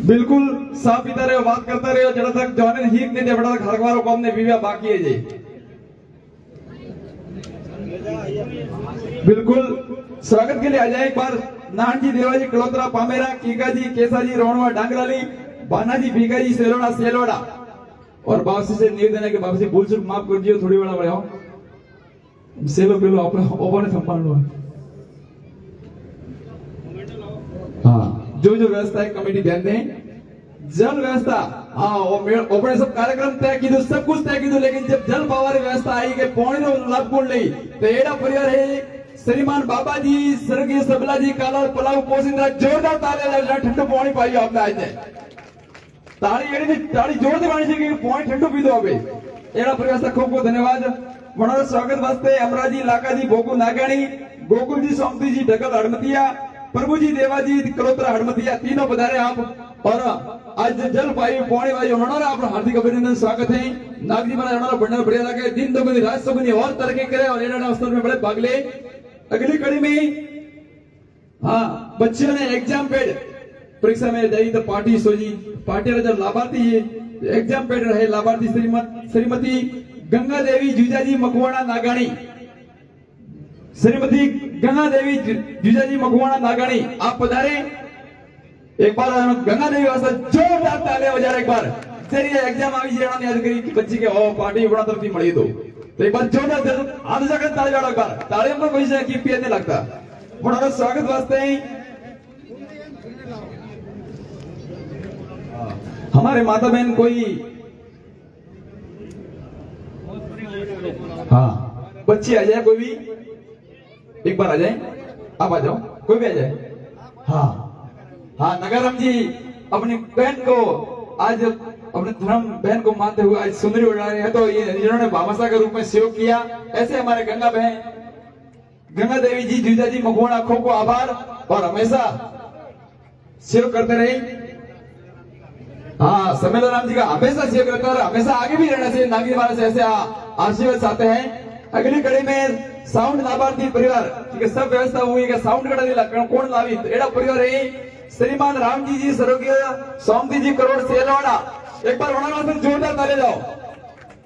बिल्कुल साफ इधर रहे, बात करता रहे जब तक जवाने हीक नहीं दे बड़ा हर बार को हमने विवाह बाकी है जी। बिल्कुल स्वागत के लिए आ जाए एक बार। नारायण जी देवाजी कलोत्रा पामेरा, कीका जी केसा जी रोणवा डांगराली, बाना जी भीगा जी सेलोड़ा सेलवाड़ा। और बाबसी से निवेदन है कि बाबसी भूल चूक माफ कर दियो, थोड़ी बड़ा बढ़ाओ सेलो पेलो अपने ओपन संभाल लो। हाँ, जो जो व्यवस्था है कमेटी ध्यान दें। जल व्यवस्था, हाँ ओपने सब कार्यक्रम तय की सब कुछ तय की, लेकिन जब जल पावर व्यवस्था आई कि पौने लाभ कोण ली तो एड़ा परिवार है श्रीमान बाबा जी स्वर्गीय सबला जी काला पलाव पोसिंद्रा, जोरदार तालियां ठंडू पानी पाई आपने आज ताड़ी जोर से पानी चाहिए पॉइंट ठंडू पी दो अबे। एड़ा परिवार से खूब खूब धन्यवाद। बड़ा स्वागत वास्ते अमराजी लाकाजी भोगू नागाणी, गोकुल जी सोमती जी ढकल हड़मतिया, प्रभु जी देवाजी कलोत्रा हड़मतिया, तीनों पधारे आप। और आज जल पाई पौने वाई उन्होंने आप हार्दिक अभिनंदन स्वागत है। नागजी महाराज उन्होंने बढ़िया बढ़िया लगे, दिन दोगुनी रात सगुनी और तरक्की करे और एड़ा अवसर में बड़े भाग ले। अगली कड़ी में हाँ बच्चों ने एग्जाम पैड, परीक्षा में जाई तो पार्टी सोजी पार्टी जब लाभार्थी एग्जाम पेड रहे लाभार्थी श्रीमती गंगा देवी जुजाजी मकवाणा नागाणी, श्रीमती गंगा देवी जुजाजी मकवाणा नागाणी आप पधारे। एक बार गंगा देवी वास्ते जोरदार तालियां बजा एक बार। तेरी एग्जाम આવી છે એના યાદ કરી કે બચ્ચી કે ઓ પાર્ટી વડા તરફથી મળી દો तो एक बार जोरदार हाथ जाकर ताली बजाओ एक बार। तालियों में कोई से की पीए नहीं लगता। बड़ा स्वागत वास्ते हमारे माता बहन कोई हाँ बच्ची आ जाए कोई भी एक बार आ जाए, आप आ जाओ कोई भी आ जाए। हाँ हाँ नगरम जी अपनी बहन को आज अपने धर्म बहन को मानते हुए आज सुंदरी उड़ा रहे हैं, तो ये जिन्होंने भामाशाह के रूप में सेवक किया, ऐसे हमारे गंगा बहन गंगा देवी जी जुजा जी मकवाणा को आभार और हमेशा सेव करते रहे। हाँ सम्मेलन राम जी का हमेशा सेव करते और हमेशा आगे भी रहना चाहिए। नागी महाराज से ऐसे आशीर्वाद चाहते हैं। अगली कड़ी में साउंड लाभार्थी परिवार की सब व्यवस्था हुई कि साउंड कड़ा दिला कौन लावी एड़ा परिवार है श्रीमान रामजी जी स्वर्गीय सोमती जी करोड़ सेलवाड़ा। एक बार वहां से जोरदार ताली जाओ,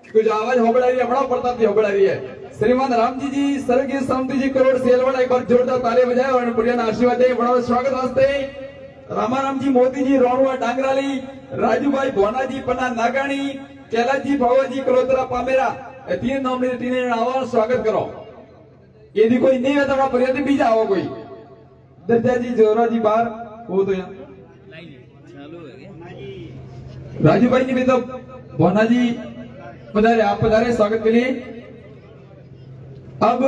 कुछ आवाज होबड़ा रही है, बड़ा प्रताप जी होबड़ा रही है। श्रीमान रामजी जी स्वर्गीय सोमती जी करोड़ सेलवाड़ा एक बार जोरदार ताली बजाए और बढ़िया आशीर्वाद दे। बड़ा स्वागत वास्ते रामाराम जी मोती जी रोणवा डांगराली, राजू भाई भोना जी पन्ना नागाणी, कैलाश जी भावा जी कलोतरा पामेरा, तीन नॉमिनी तीन आवा स्वागत करो। यदि कोई नहीं है तो बड़ा पर्याप्त बीजा हो कोई दर्जा जी जोरा जी बाहर वो तो यहाँ राजू भाई जी भी तो भोना जी पधारे, आप पधारे स्वागत के लिए। अब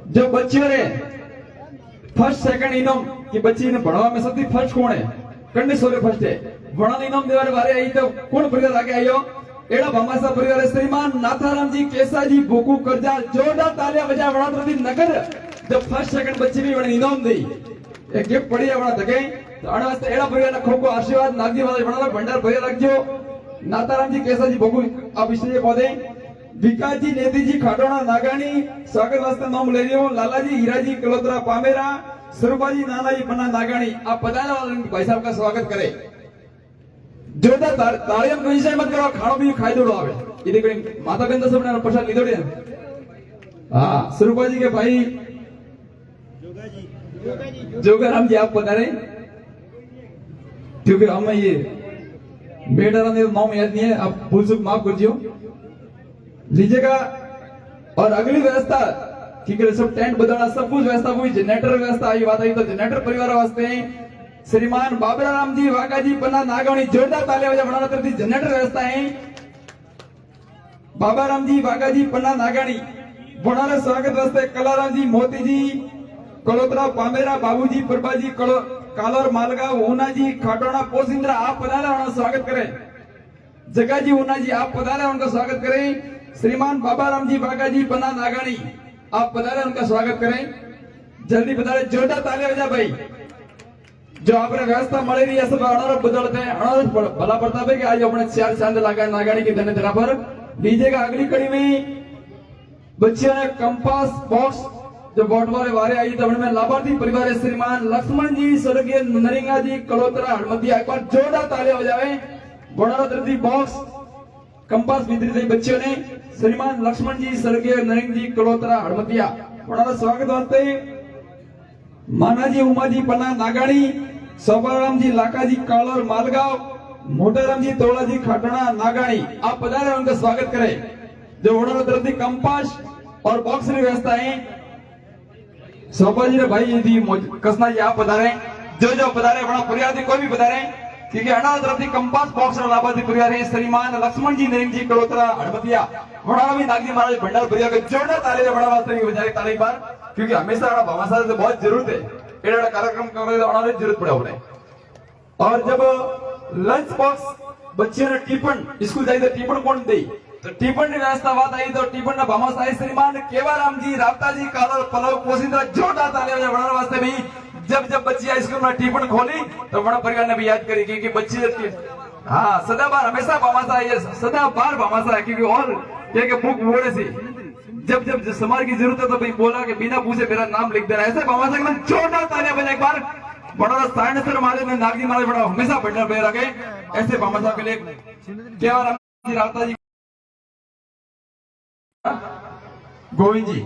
जो बच्चियों ने फर्स्ट सेकंड इनाम की बच्ची ने पढ़वा में सबसे फर्स्ट कौन है कंडी सोरे फर्स्ट है वणा इनाम देवारे बारे आई तो कौन परिवार आगे आयो एड़ा भामाशाह परिवार श्रीमान नाथाराम जी केसा जी भोकू करजा जोरदार तालियां बजा वणा नगर जब फर्स्ट सेकंड बच्ची भी वणे इनाम दी एक गिफ्ट पड़ी है वणा तके तो अण वास्ते एड़ा परिवार ने खूब आशीर्वाद नागजी वाले वणा भंडार भरिया रखजो। नाथाराम जी केसा जी भोकू आप इसलिए पौधे विकास जी नेती जी खाटोना नागानी स्वागत वास्ते नाम ले लियो। लाला जी हीरा जी कलोतरा पामेरा, स्वरूपा जी नाना जी पन्ना नागानी आप पधारने वाले भाई साहब का स्वागत करे। जोरदार तालियां कोई विषय मत करो, खानो भी खाई दो आवे इधर कोई माता बहन सब ने प्रसाद लीधो दे। हां स्वरूपा जी के भाई जोगाराम जी आप पधारे क्योंकि हम ये बेटा ने नाम याद नहीं है, आप भूल चूक माफ कर दियो लीजिएगा। और अगली व्यवस्था ठीक है सब टेंट बदलना सब कुछ व्यवस्था हुई, जनरेटर व्यवस्था आई बात आई तो जनरेटर परिवार वास्ते श्रीमान बाबरा राम जी वागा जी पन्ना नागावणी जोरदार तालियां बजा बना तरफ जनरेटर व्यवस्था है। बाबा राम जी वागा जी पन्ना नागाणी बना स्वागत वास्ते कलाराम जी मोती जी कलोतरा पामेरा, बाबूजी प्रभा जी कालोर मालगांव, ऊना जी खाटोना पोसिंद्रा आप पधारे उनका स्वागत करें। जगा जी ऊना जी आप पधारे उनका स्वागत करें। श्रीमान बाबा राम जी बागा जी पन्ना नागाणी आप पधारे उनका स्वागत करें। जल्दी पधारे जोरदार तालियां बजा भाई। जो आपने व्यवस्था मिली रही है सब अनारत बदलते हैं अनारत भला प्रताप है कि आज अपने चार चांद लगा नागाणी की धन्य तरह पर लीजिएगा। अगली कड़ी में बच्चियों ने कंपास बॉक्स जो बॉटवारे वारे आई तो में लाभार्थी परिवार श्रीमान लक्ष्मण जी स्वर्गीय नरिंगा जी कलोतरा हड़मतिया एक बार जोरदार तालियां बजावे। बड़ा तरती बॉक्स कंपास वितरित हुई बच्चियों ने श्रीमान लक्ष्मण जी स्वर्गीय नरिंग जी कलोतरा हड़मतिया बड़ा स्वागत वास्ते माना जी उमा जी पन्ना नागाणी, सोबाराम जी लाका जी कालोर मालगांव, मोटाराम जी तोड़ा जी खाटना नागाणी आप पधारे उनका स्वागत करें। जो बड़ा तरती कंपास और बॉक्स की व्यवस्था है सोपा जी ने भाई यदि कसना जी आप पधारे जो पधारे बड़ा परिवार कोई भी पधारे क्योंकि अना तरफ कंपास बॉक्स लाभार्थी परिवार है श्रीमान लक्ष्मण जी नरिंग जी कलोतरा हड़मतिया बड़ा भी नागजी महाराज भंडार परिवार के जोरदार ताली बड़ा वास्तव बजाए ताली बार क्योंकि हमेशा भामाशाह से बहुत जरूरत है एड़ा कार्यक्रम करने की जरूरत पड़े उन्हें। और जब लंच बॉक्स बच्चियों ने टिफिन स्कूल जाए तो टिफिन कौन दी तो टिफिन की व्यवस्था बात आई तो टिफिन ना भामाशाह श्रीमान केवाराम जी रावता जी कालोर पलव पोसिंद्रा जोरदार ताली बड़ा वास्ते भी जब बच्ची स्कूल में टिफिन खोली तो बड़ा परिवार ने भी याद करी क्योंकि बच्ची हाँ सदाबार हमेशा भामाशाह सदाबार भामाशाह है क्योंकि और क्या बुक बोले से जब समाज की जरूरत है तो भाई बोला कि बिना पूछे मेरा नाम लिख देना ऐसे भामाशाह में जोरदार तालियां बजा एक बार बड़ा साइंसर महाराज ने नागजी महाराज बड़ा हमेशा बैठा पे रखे। ऐसे बाबा साहब के लिए क्या रास्ता जी गोविंद जी